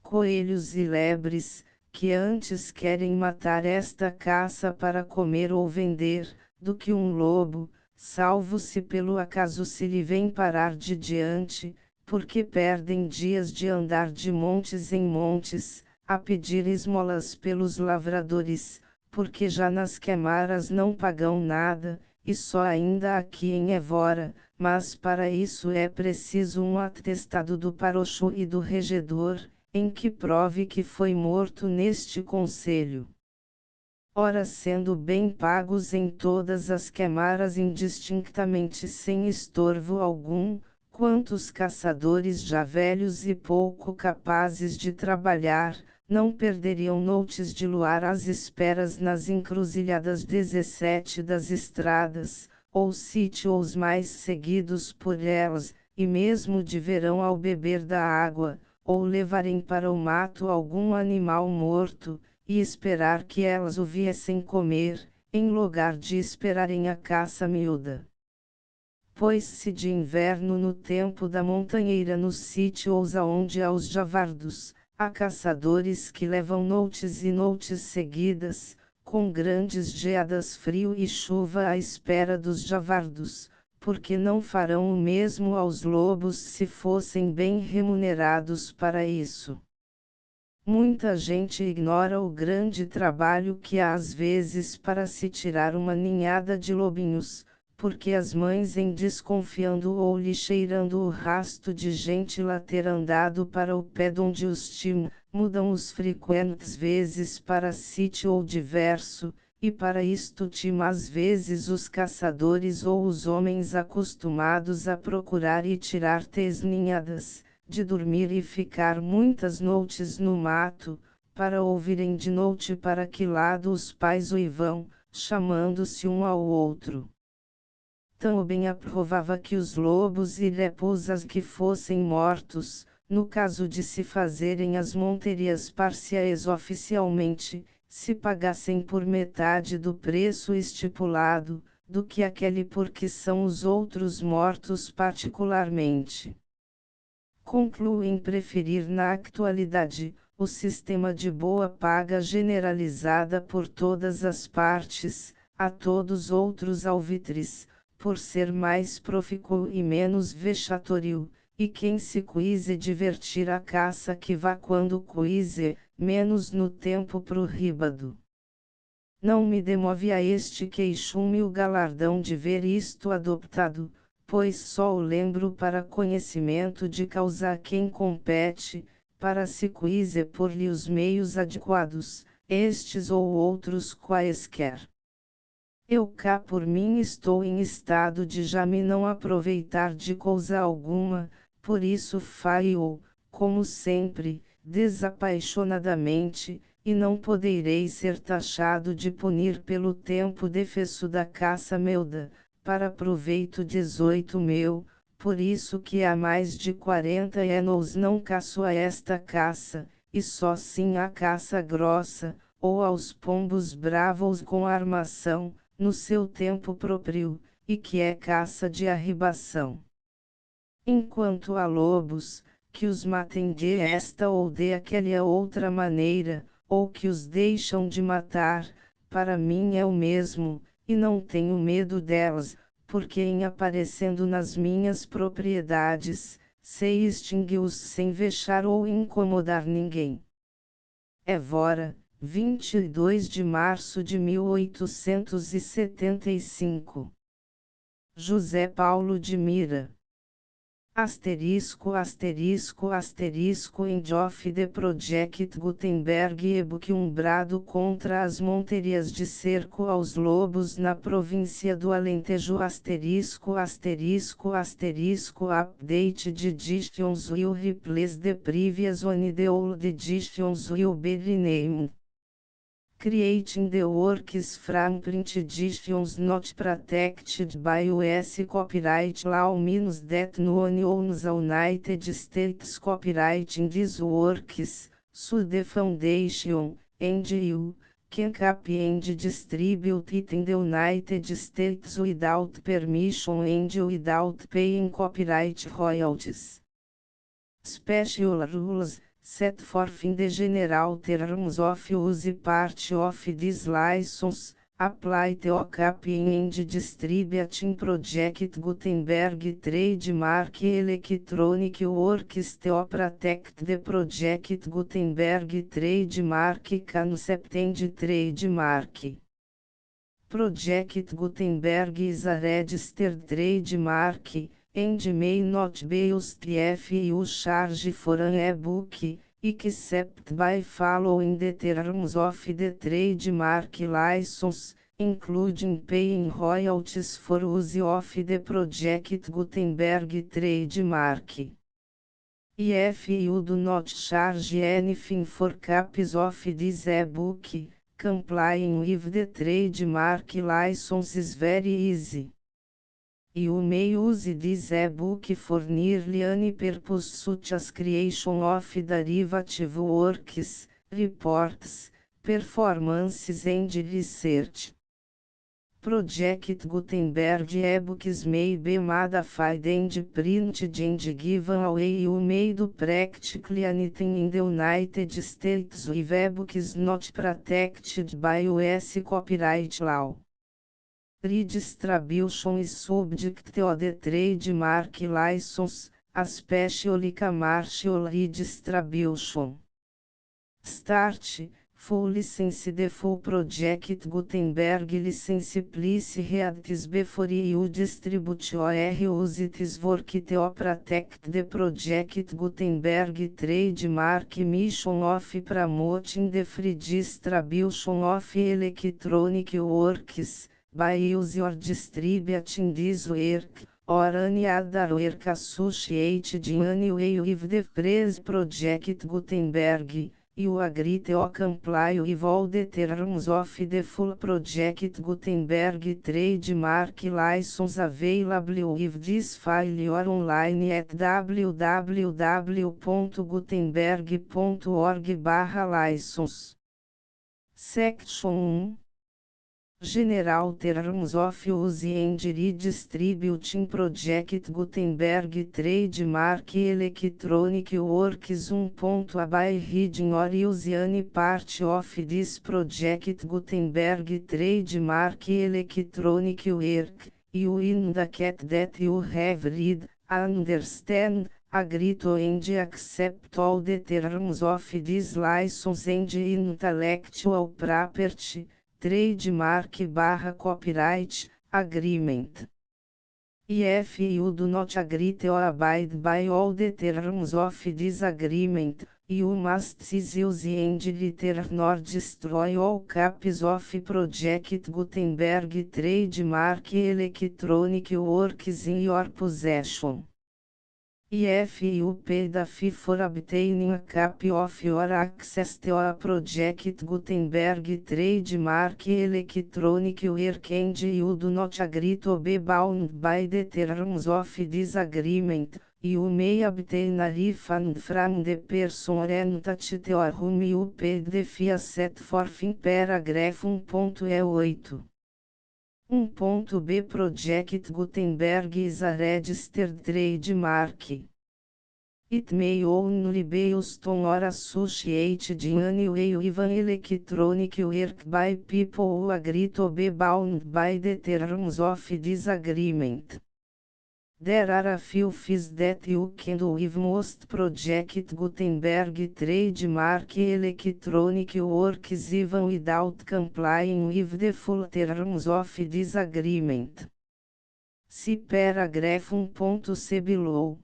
coelhos e lebres, que antes querem matar esta caça para comer ou vender, do que um lobo, salvo se pelo acaso se lhe vem parar de diante, porque perdem dias de andar de montes em montes, a pedir esmolas pelos lavradores, porque já nas câmaras não pagam nada, e só ainda aqui em Évora, mas para isso é preciso um atestado do parocho e do regedor, em que prove que foi morto neste conselho. Ora, sendo bem pagos em todas as câmaras indistintamente sem estorvo algum, quantos caçadores já velhos e pouco capazes de trabalhar, não perderiam noites de luar às esperas nas encruzilhadas 17 das estradas, ou sítios mais seguidos por elas, e mesmo de verão ao beber da água, ou levarem para o mato algum animal morto, e esperar que elas o viessem comer, em lugar de esperarem a caça miúda. Pôs-se de inverno no tempo da montanheira nos sítios aonde há os javardos, há caçadores que levam noites e noites seguidas, com grandes geadas, frio e chuva à espera dos javardos, porque não farão o mesmo aos lobos se fossem bem remunerados para isso. Muita gente ignora o grande trabalho que há às vezes para se tirar uma ninhada de lobinhos, porque as mães em desconfiando ou lhe cheirando o rasto de gente lá ter andado para o pé donde os timam, mudam os frequentes vezes para sítio ou diverso, e para isto timam às vezes os caçadores ou os homens acostumados a procurar e tirar tes ninhadas, de dormir e ficar muitas noites no mato, para ouvirem de noite para que lado os pais uivam, chamando-se um ao outro. Também aprovava que os lobos e raposas que fossem mortos, no caso de se fazerem as monterias parciais oficialmente, se pagassem por metade do preço estipulado, do que aquele por que são os outros mortos particularmente. Concluem preferir na actualidade, o sistema de boa paga generalizada por todas as partes, a todos outros alvitres, por ser mais profícuo e menos vexatório, e quem se quise divertir a caça que vá quando quise, menos no tempo prohibado. Não me demove a este queixume o galardão de ver isto adoptado, pois só o lembro para conhecimento de causa a quem compete, para se quise por-lhe os meios adequados, estes ou outros quaisquer. Eu cá por mim estou em estado de já me não aproveitar de coisa alguma, por isso faio, como sempre, desapaixonadamente, e não poderei ser taxado de punir pelo tempo defesso da caça meuda, para proveito 18 meu, por isso que há mais de 40 anos não caço a esta caça, e só sim a caça grossa, ou aos pombos bravos com armação, no seu tempo próprio, e que é caça de arribação. Enquanto a lobos, que os matem de esta ou de aquela outra maneira, ou que os deixam de matar, para mim é o mesmo, e não tenho medo delas, porque em aparecendo nas minhas propriedades, sei extingui-os sem vexar ou incomodar ninguém. Évora, 22 de março de 1875. José Paulo de Mira. End of the Project Gutenberg e-book brado contra as monterias de cerco aos lobos na província do Alentejo update de editions will replace the previous one the old editions will be renamed. Creating the works from print editions not protected by US copyright law means that no one owns the United States copyright in these works, so the foundation, and you, can copy and distribute it in the United States without permission and without paying copyright royalties. Special rules, set forth in the general terms of use part of this license, apply to copying and distributing Project Gutenberg trademark electronic works to protect the Project Gutenberg trademark concept and trademark. Project Gutenberg is a registered trademark, and may not be used if you charge for an e-book, except by following the terms of the trademark license, including paying royalties for use of the Project Gutenberg trademark. If you do not charge anything for copies of this e-book, complying with the trademark license is very easy. You may use this e-book for nearly any purpose such as creation of derivative works, reports, performances and research. Project Gutenberg e-books may be modified and printed and given away. You may do practically anything in the United States with e-books not protected by US copyright law. Redistribution is subject to the trademark license, especially commercial redistribution. Start, full license. The full Project Gutenberg license please read this before you distribute or use this work to protect the Project Gutenberg trademark mission of promoting the free distribution of electronic works, by use or distributing this work, or any other work associated in any way with the phrase Project Gutenberg, You agree to comply with all the terms of the full project Gutenberg trademark license available with this file or online at www.gutenberg.org/license. Section 1. General Terms of Use and Redistributing Project Gutenberg Trademark Electronic Works 1. By reading or use any part of this project Gutenberg Trademark Electronic Work, you indicate that you have read, understand, agree to and accept all the terms of this license and intellectual property, trademark/copyright, agreement. If you do not agree or abide by all the terms of this agreement, you must cease use and return or destroy all copies of Project Gutenberg trademark electronic works in your possession. If you pay the fee for obtaining a copy of your access to a Project Gutenberg trademark electronic work and you do not agree to be bound by the terms of this agreement, you may obtain a refund from the person or entity to whom you paid the fee set forth in paragraph 1.8. 1.b Project Gutenberg is a registered trademark. It may only be used on or associated in any way with an electronic work by people who agree to be bound by the terms of this agreement. There are a few fees that you can do with most Project Gutenberg trademark electronic works even without complying with the full terms of this agreement. See paragraph 1.c below.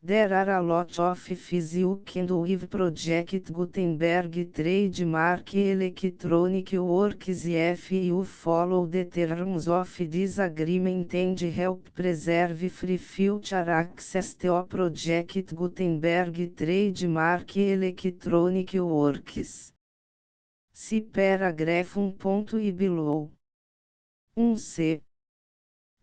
There are a lot of fees you can do with Project Gutenberg trademark electronic works if you follow the terms of this agreement and help preserve free future access to Project Gutenberg trademark electronic works. See paragraph 1.i below. 1c.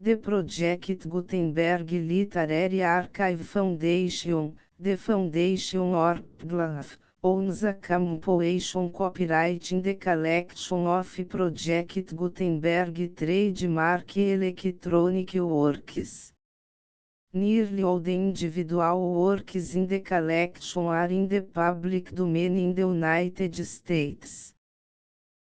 The Project Gutenberg Literary Archive Foundation, the Foundation or PGLF, owns a compilation copyright in the collection of Project Gutenberg trademark electronic works. Nearly all the individual works in the collection are in the public domain in the United States.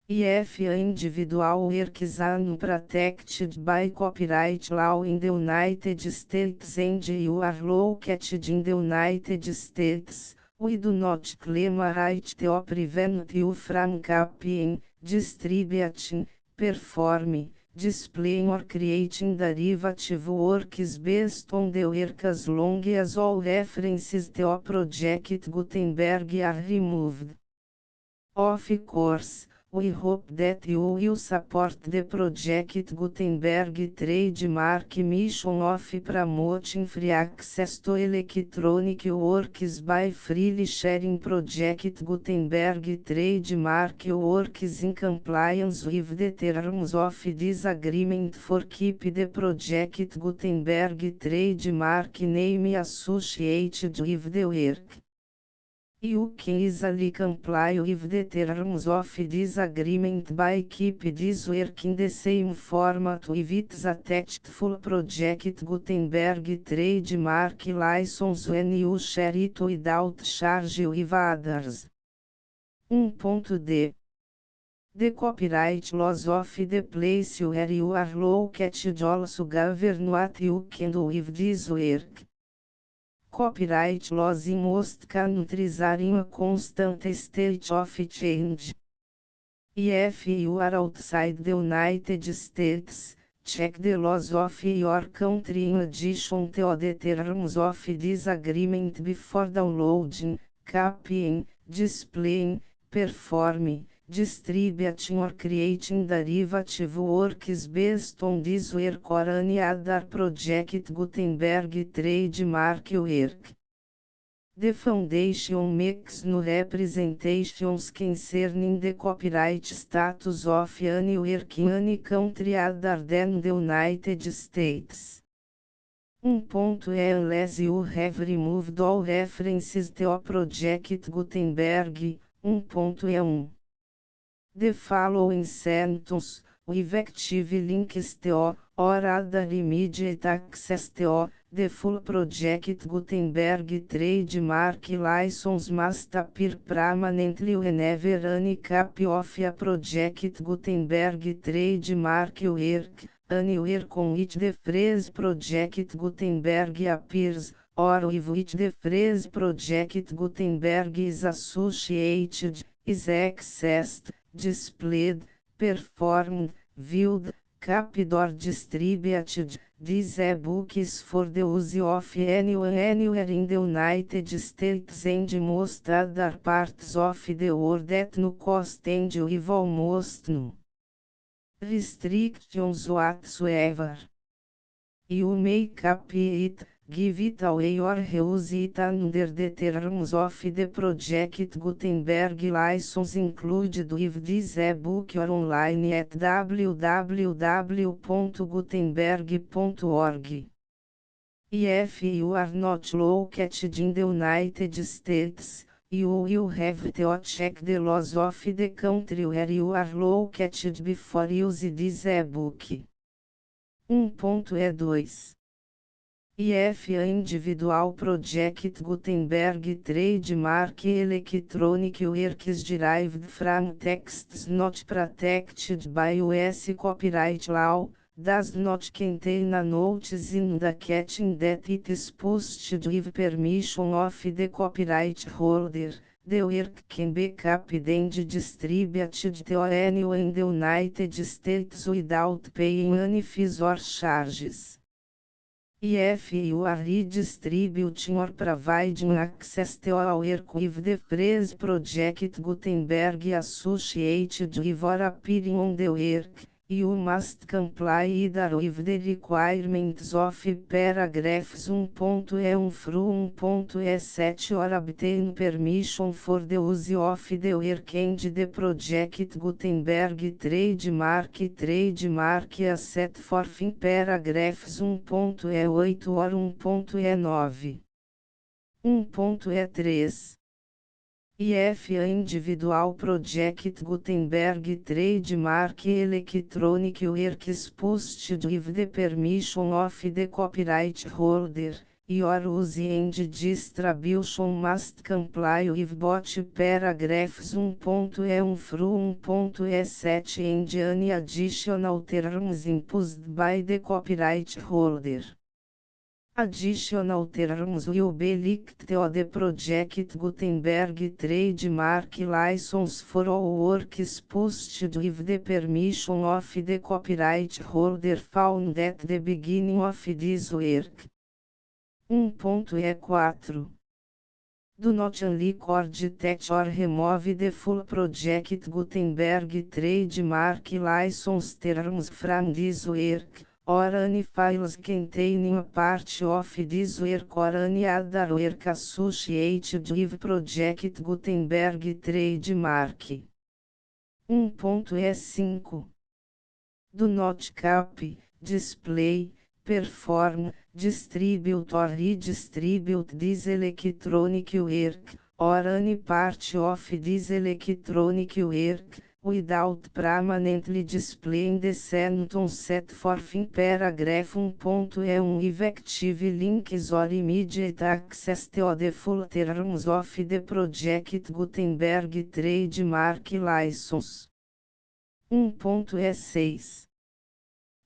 If individual works are unprotected by copyright law in the United States and you are located in the United States, we do not claim a right to prevent you from copying, distributing, performing, displaying or creating derivative works based on the work as long as all references to Project Gutenberg are removed. Of course, we hope that you will support the Project Gutenberg trademark mission of promoting free access to electronic works by freely sharing Project Gutenberg trademark works in compliance with the terms of this agreement for keep the Project Gutenberg trademark name associated with the work. You can easily comply with the terms of this agreement by keep this work in the same format with its attached full Project Gutenberg trademark license when you share it without charge with others. 1.d. The copyright laws of the place where you are located also govern what you can do with this work. Copyright laws in most countries are in a constant state of change. If you are outside the United States, check the laws of your country in addition to the terms of this agreement before downloading, copying, displaying, performing, distributing or creating derivative works based on this work or any other Project Gutenberg trademark work. The foundation makes no representations concerning the copyright status of any work in any country other than the United States. Unless you have removed all references to Project Gutenberg. 1.1. The following sentence, with active links to, or other immediate access to, the full Project Gutenberg trademark license must appear permanently whenever any copy of a Project Gutenberg trademark work, anywhere on which the phrase Project Gutenberg appears, or with which the phrase Project Gutenberg is associated, is accessed, displayed, performed, viewed, copied or distributed. This e-book is for the use of anyone anywhere in the United States and most other parts of the world at no cost and with almost no restrictions whatsoever. You may copy it, give it away or reuse it under the terms of the Project Gutenberg license included with this e-book or online at www.gutenberg.org. If you are not located in the United States, you will have to check the laws of the country where you are located before using this e-book. 1.2. If an individual Project Gutenberg trademark electronic work is derived from texts not protected by U.S. copyright law, does not contain a notice indicating that it is posted with permission of the copyright holder, the work can be copied and distributed to anyone in the United States without paying any fees or charges. If you are redistributing or providing access to a work with the phrase Project Gutenberg associated with or appearing on the work, you must comply either with the requirements of paragraphs 1.1 through 1.7 or obtain permission for the use of the work and the Project Gutenberg trademark as set forth in paragraphs 1.8 or 1.9. 1.3. If an individual Project Gutenberg trademark electronic work is posted with the permission of the copyright holder, your use and distribution must comply with both paragraphs 1.1 through 1.7 and any additional terms imposed by the copyright holder. Additional terms will be linked to the Project Gutenberg trademark license for all works posted with the permission of the copyright holder found at the beginning of this work. 1.4. Do not unrecord, touch or remove the full Project Gutenberg trademark license terms from this work, or any files containing a part of this work or any other work associated with Project Gutenberg trademark. 1.5. Do not copy, display, perform, distribute or redistribute this electronic work, or any part of this electronic work, without permanently displaying the sentence set forth in paragraph 1.1 with active links or immediate access to the full terms of the Project Gutenberg trademark license. 1.6.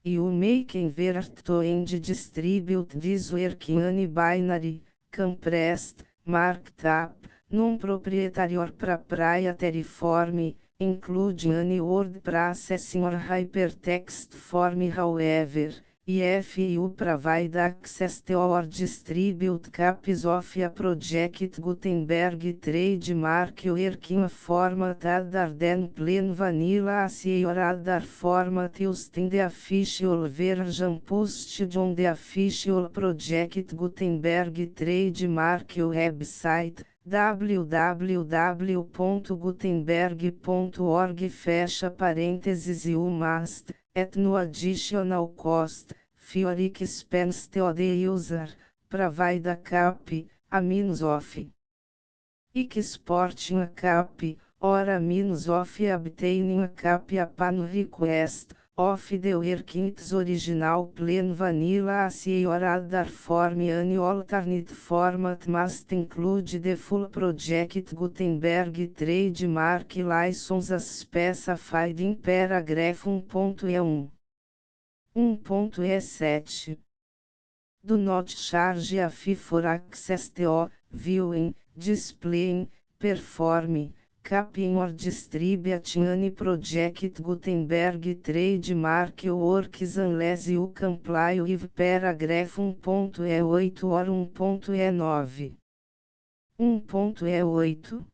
You may convert to and distribute this work in any binary, compressed, marked up, non-proprietary or proprietary form, including any word processing or hypertext form. However, IFU provide access to or distribute copies of a project Gutenberg trademark working format other than plain vanilla as or other format used in the official version posted on the official project Gutenberg trademark website www.gutenberg.org fecha parênteses you must, at no additional cost, for expense to the user, provide a copy, a means of exporting a copy, or a means of obtaining a copy upon request, of the work in its original plain vanilla as or other form any alternate format must include the full project Gutenberg trademark license as specified in paragraph 1.E1. 1.E7. Do not charge a fee for access to, viewing, displaying, performing, copying or distributing any project Gutenberg trademark works unless you comply with paragraph 1.E8 or 1.E9. 1.E8.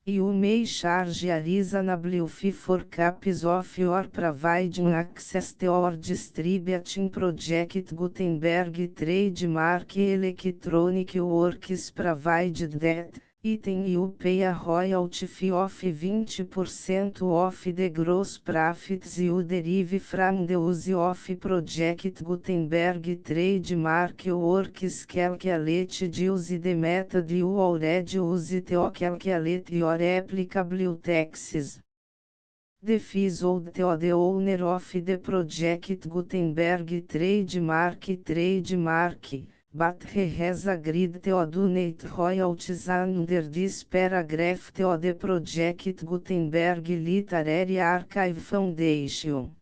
You may charge a reasonable fee for copies of your providing access to or distributing project Gutenberg trademark electronic works provided that, item you pay a royalty fee of 20% of the gross profits you derive from the use of project Gutenberg trademark works calculated use the method you already use to calculate your applicable taxes. The fees owed to the owner of the project Gutenberg trademark, but he has agreed to donate royalties under this paragraph to the project Gutenberg Literary Archive Foundation.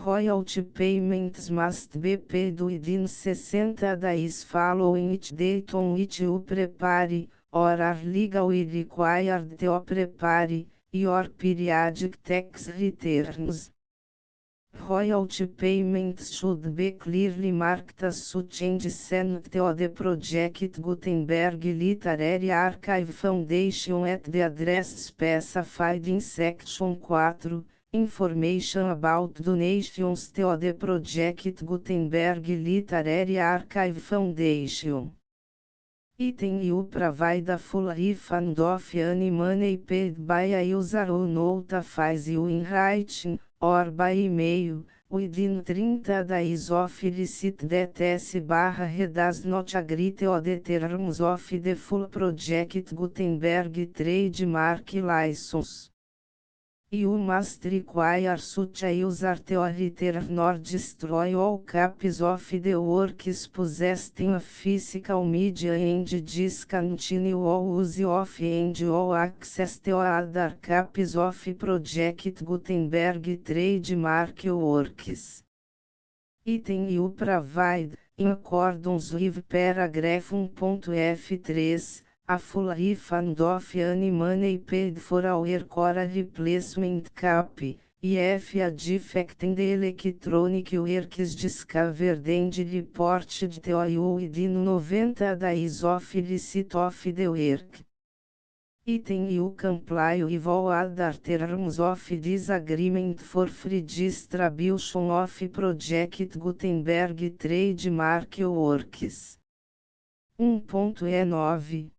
Royalty payments must be paid within 60 days following each date on which you prepare, or are legally required to prepare, your periodic tax returns. Royalty payments should be clearly marked as such and sent to the project Gutenberg Literary Archive Foundation at the address specified in Section 4, Information about donations to the project Gutenberg Literary Archive Foundation. Item you provide a full refund of any money paid by a user who notifies you in writing, or by email, within 30 days of receipt that S/he does not agree to the terms of the full project Gutenberg trademark license. You must require such a user to return or destroy all copies of the works possessed in a physical media and discontinue all use of and all access to other copies of project Gutenberg trademark works. Item you provide, in accordance with paragraph 1.F3, a full refund of any money paid for a work or a replacement copy, if a defect in the electronic work is discovered and reported to you within 90 days of receipt of the work. Item you comply with all other terms of this agreement for free distribution of project Gutenberg trademark works. 1.E9.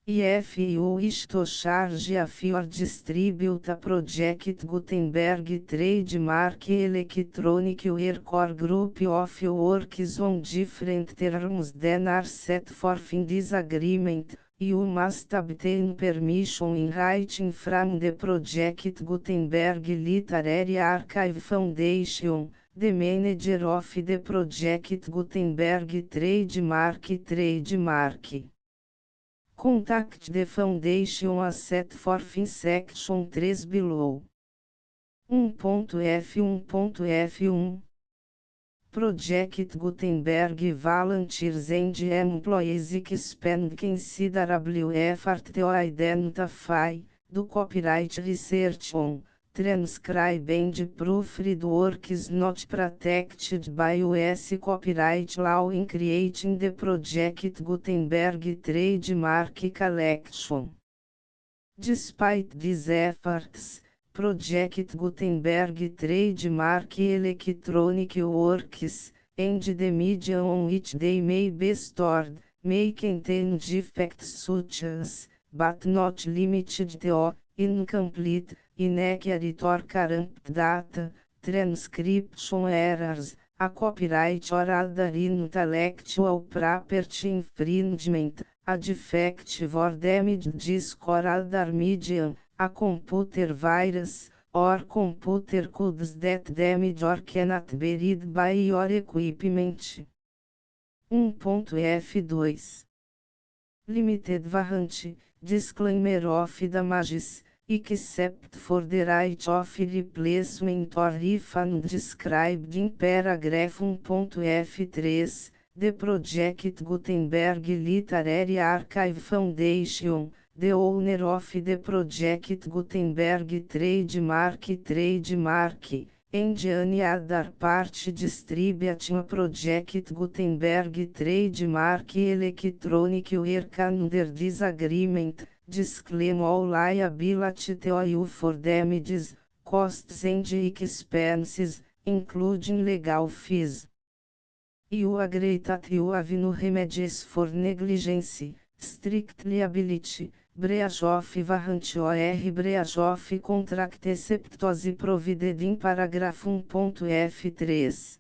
If you wish to charge a fee or distribute a project Gutenberg trademark electronic work or group of works on different terms than are set forth in this agreement, you must obtain permission in writing from the project Gutenberg Literary Archive Foundation, the manager of the project Gutenberg trademark. Contact the foundation as set forth in section 3 below. 1.F1.F1 Project Gutenberg volunteers and employees expend considerable effort to identify, do copyright research on, transcribe and proofread works not protected by US copyright law in creating the Project Gutenberg trademark collection. Despite these efforts, Project Gutenberg trademark electronic works, and the media on which they may be stored, may contain defects such as, but not limited to, incomplete, inaccurate or corrupt data, transcription errors, a copyright or other intellectual property infringement, a defective or damaged disk or other medium, a computer virus, or computer codes that damage or cannot be read by your equipment. 1.F2 Limited warranty, disclaimer of damages, except for the right of replacement or refund described in paragraph 1.F3, the Project Gutenberg Literary Archive Foundation, the owner of the Project Gutenberg trademark, and any other party distributing Project Gutenberg trademark electronic work under this agreement, disclaim all liability to you for damages, costs and expenses, including legal fees. You agree that you have no remedies for negligence, strict liability, breach of warranty or breach of contract except as provided in paragraph 1.F3.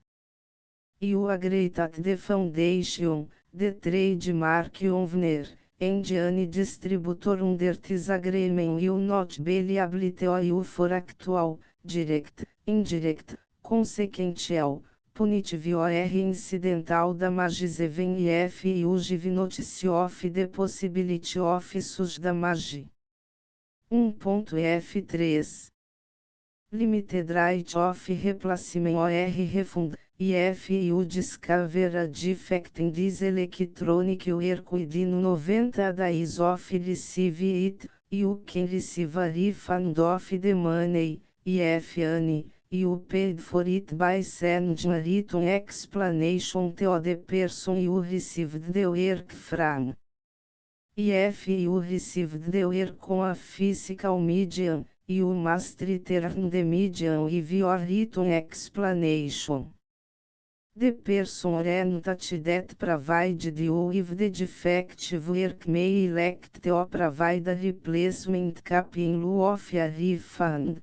You agree that the foundation, the trademark owner, and any distributor under this agreement will not be liable to you for actual, direct, indirect, consequential, punitive or incidental damages even if you give notice of the possibility of such damage. 1.F3 Limited right of replacement or refund, if you discover a defect in this electronic work within 90 days of receive it, you can receive a refund of the money, if any. You paid for it by sending a written explanation to the person you received the work from. If you received the work on a physical medium, you must return the medium with your written explanation. The person or entity that provided you with the defective work may elect to provide a replacement copy in lieu of a refund.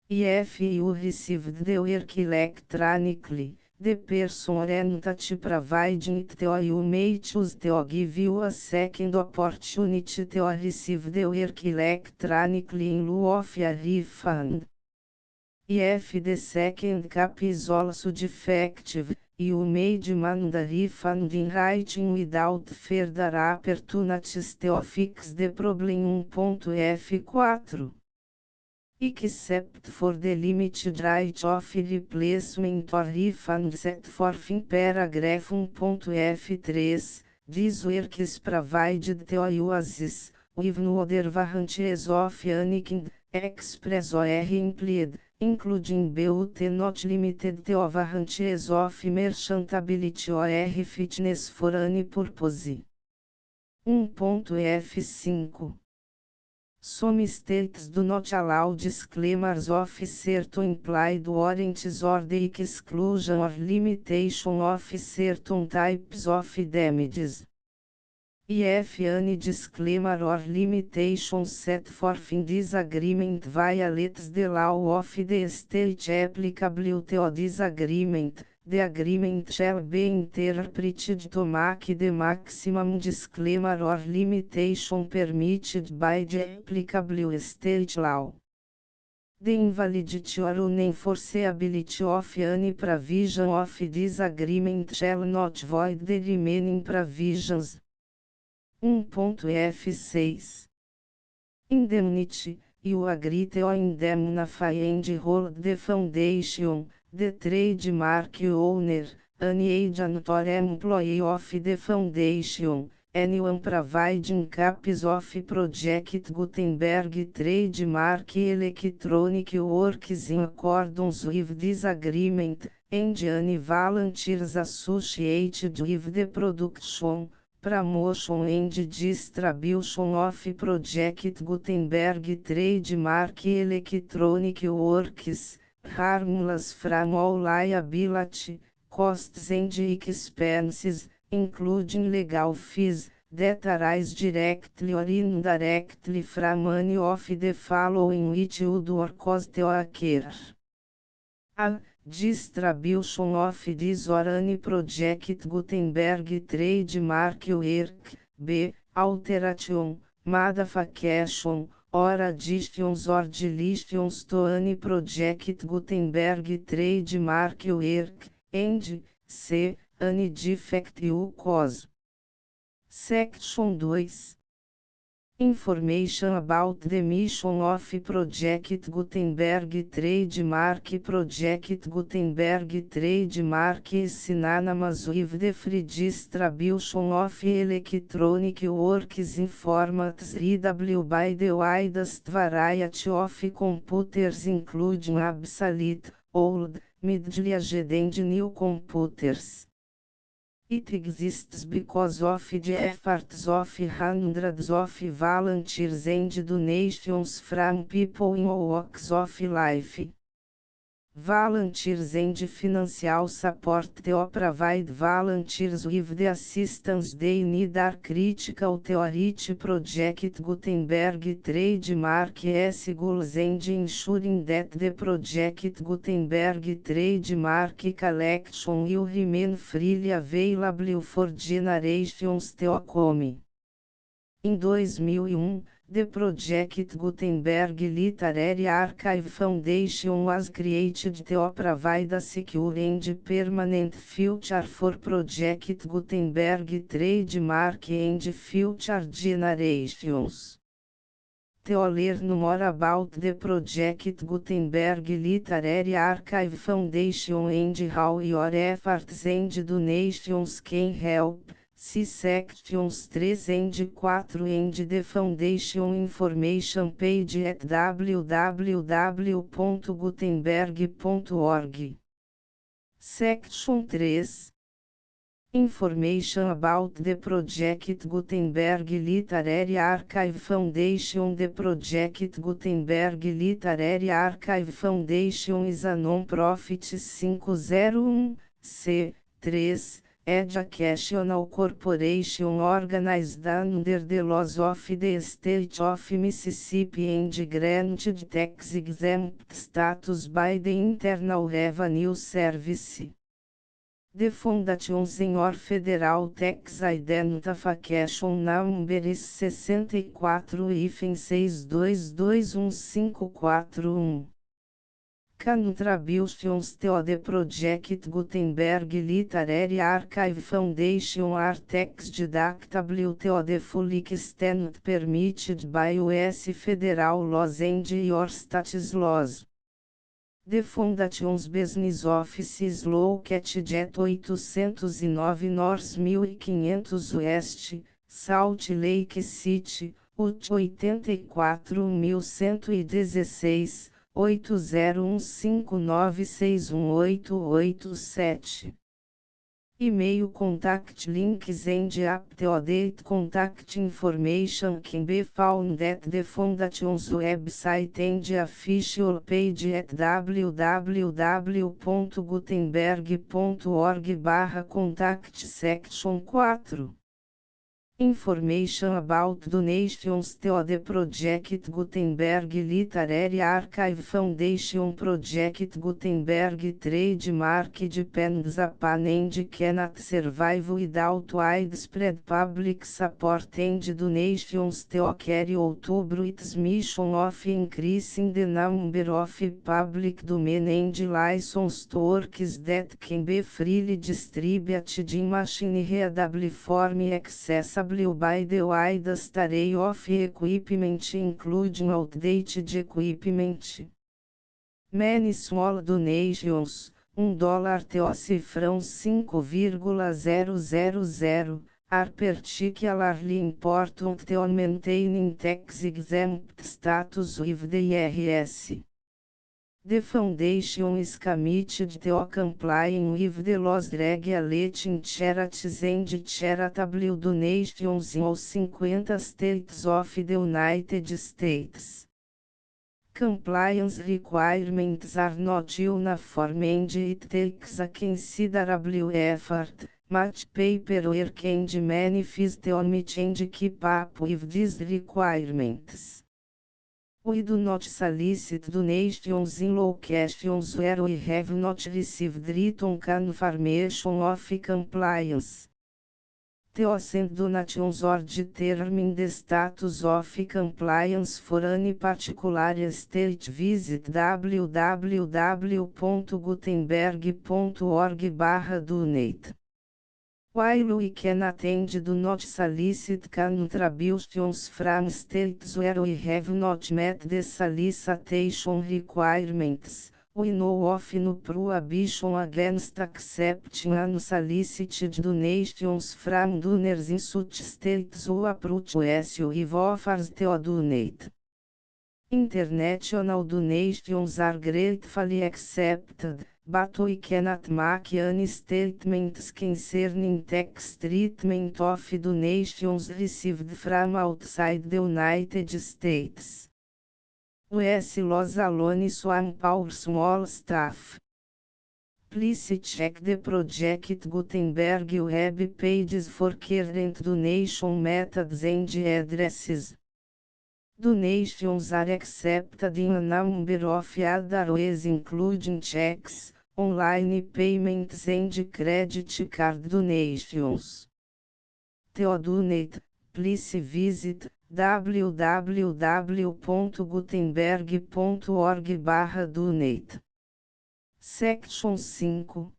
If you received the work electronically, the person or entity providing it to you may choose to give you a second opportunity to receive the work electronically in lieu of a refund. If the second copy is also defective, you may demand a refund in writing without further opportunities to fix the problem. 1.F4 Except for the limited right of replacement or refund set forth in paragraph 1.F3, this work is provided to you as is, with no other warranties of any kind, express or implied, including but not limited to warranties of merchantability or fitness for any purpose. 1.F5 Some states do not allow disclaimers of certain implied warranties or the exclusion or limitation of certain types of damages. If any disclaimer or limitation set forth in this agreement violates the law of the state applicable to this agreement, the agreement shall be interpreted to make the maximum disclaimer or limitation permitted by the applicable state law. The invalidity or unenforceability of any provision of this agreement shall not void the remaining provisions. 1.F6 Indemnity, you agree to indemnify and hold the foundation, the trademark owner, any agent or employee of the foundation, anyone providing copies of Project Gutenberg trademark electronic works in accordance with this agreement, and any volunteers associated with the production, promotion and distribution of Project Gutenberg trademark electronic works, harmless from all liability, costs and expenses, including legal fees, that arise directly or indirectly from any of the following which would or cost or occur. A. Distribution of this or any Project Gutenberg trademark work. B. Alteration, modification, or additions or deletions to any Project Gutenberg trademark work, and C. Any defect you cause. Section 2. Information about the mission of Project Gutenberg trademark. Project Gutenberg trademark is synonymous with the free distribution of electronic works in formats readable by the widest variety of computers, including obsolete, old, middle-aged and new computers. It exists because of the efforts of hundreds of volunteers and donations from people in all walks of life. Volunteers and financial support to provide volunteers with the assistance they need are critical to reach Project Gutenberg trademark's goals and ensuring that the Project Gutenberg trademark collection will remain freely available for generations to come. Em 2001, the Project Gutenberg Literary Archive Foundation was created to provide a secure and permanent future for Project Gutenberg trademark and future generations. To learn more about the Project Gutenberg Literary Archive Foundation and how your efforts and donations can help, see sections 3 and 4 and the Foundation information page at www.gutenberg.org. Section 3. Information about the Project Gutenberg Literary Archive Foundation. The Project Gutenberg Literary Archive Foundation is a non-profit 501(c)(3) educational corporation organized under the laws of the State of Mississippi and granted tax-exempt status by the Internal Revenue Service. The Foundation Senior Federal Tax Identification Number is 64-6221541. Contributions to the Project Gutenberg Literary Archive Foundation are tax deductible to the full extent permitted by U.S. federal laws and your state's laws. The Foundation's business office is located at 809 North 1500 West, Salt Lake City, Utah 84116, 8015961887. E-mail contact links and up-to-date contact information can be found at the Foundation's website and official page at www.gutenberg.org/contact. Section 4. Information about donations to the Project Gutenberg Literary Archive Foundation. Project Gutenberg trademark depends upon and cannot survive without widespread public support and donations to carry out its mission of increasing the number of public domain and licensed works that can be freely distributed in machine-readable form accessible by the widest array of equipment, including outdated equipment. Many small donations, $1 to cifrão 5,000, are particularly important to maintaining tax-exempt status with the IRS. The foundation is committed to complying with the laws regulating charities and charitable donations in all 50 states of the United States. Compliance requirements are not uniform and it takes a considerable effort, much paperwork and manifest on meet and keep up with these requirements. We do not solicit donations in locations where we have not received written confirmation of compliance. To send donations or determine the status of compliance for any particular state, visit www.gutenberg.org/donate. While we can and do not solicit contributions from states where we have not met the solicitation requirements, we know of no prohibition against accepting unsolicited donations from donors in such states who approach us with offers to donate. International donations are gratefully accepted, but we cannot make any statements concerning tax treatment of donations received from outside the United States. US laws alone swamp our small staff. Please check the Project Gutenberg web pages for current donation methods and addresses. Donations are accepted in a number of other ways including checks, online payments and credit card donations. To donate, please visit www.gutenberg.org/donate. Section 5.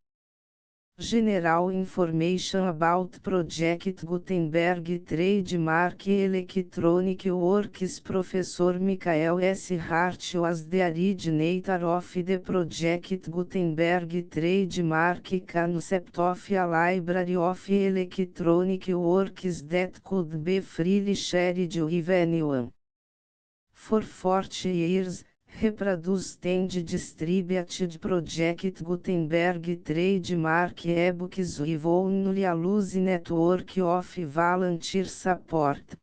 General Information about Project Gutenberg Trademark Electronic Works. Professor Michael S. Hart was the originator of the Project Gutenberg Trademark concept of a library of electronic works that could be freely shared with anyone. For 40 years, reproduced and distributed Project Gutenberg trademark ebooks with only a loose network of volunteer support.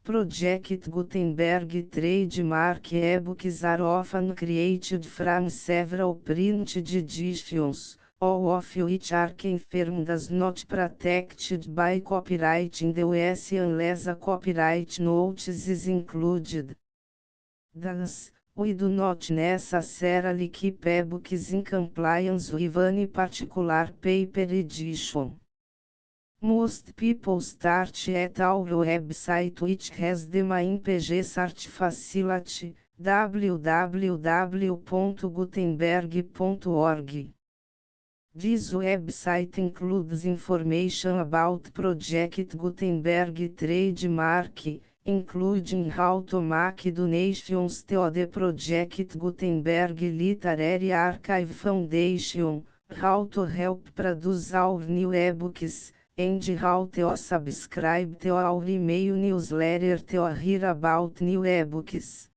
Project Gutenberg trademark ebooks are often created from several printed editions, all of which are confirmed as not protected by copyright in the US unless a copyright notice is included. Thus, we do not necessarily keep ebooks in compliance with any particular paper edition. Most people start at our website, which has the main page search facility, www.gutenberg.org. This website includes information about Project Gutenberg trademark, including how to make donations to the Project Gutenberg Literary Archive Foundation, how to help produce our new ebooks, and how to subscribe to our email newsletter to hear about new ebooks.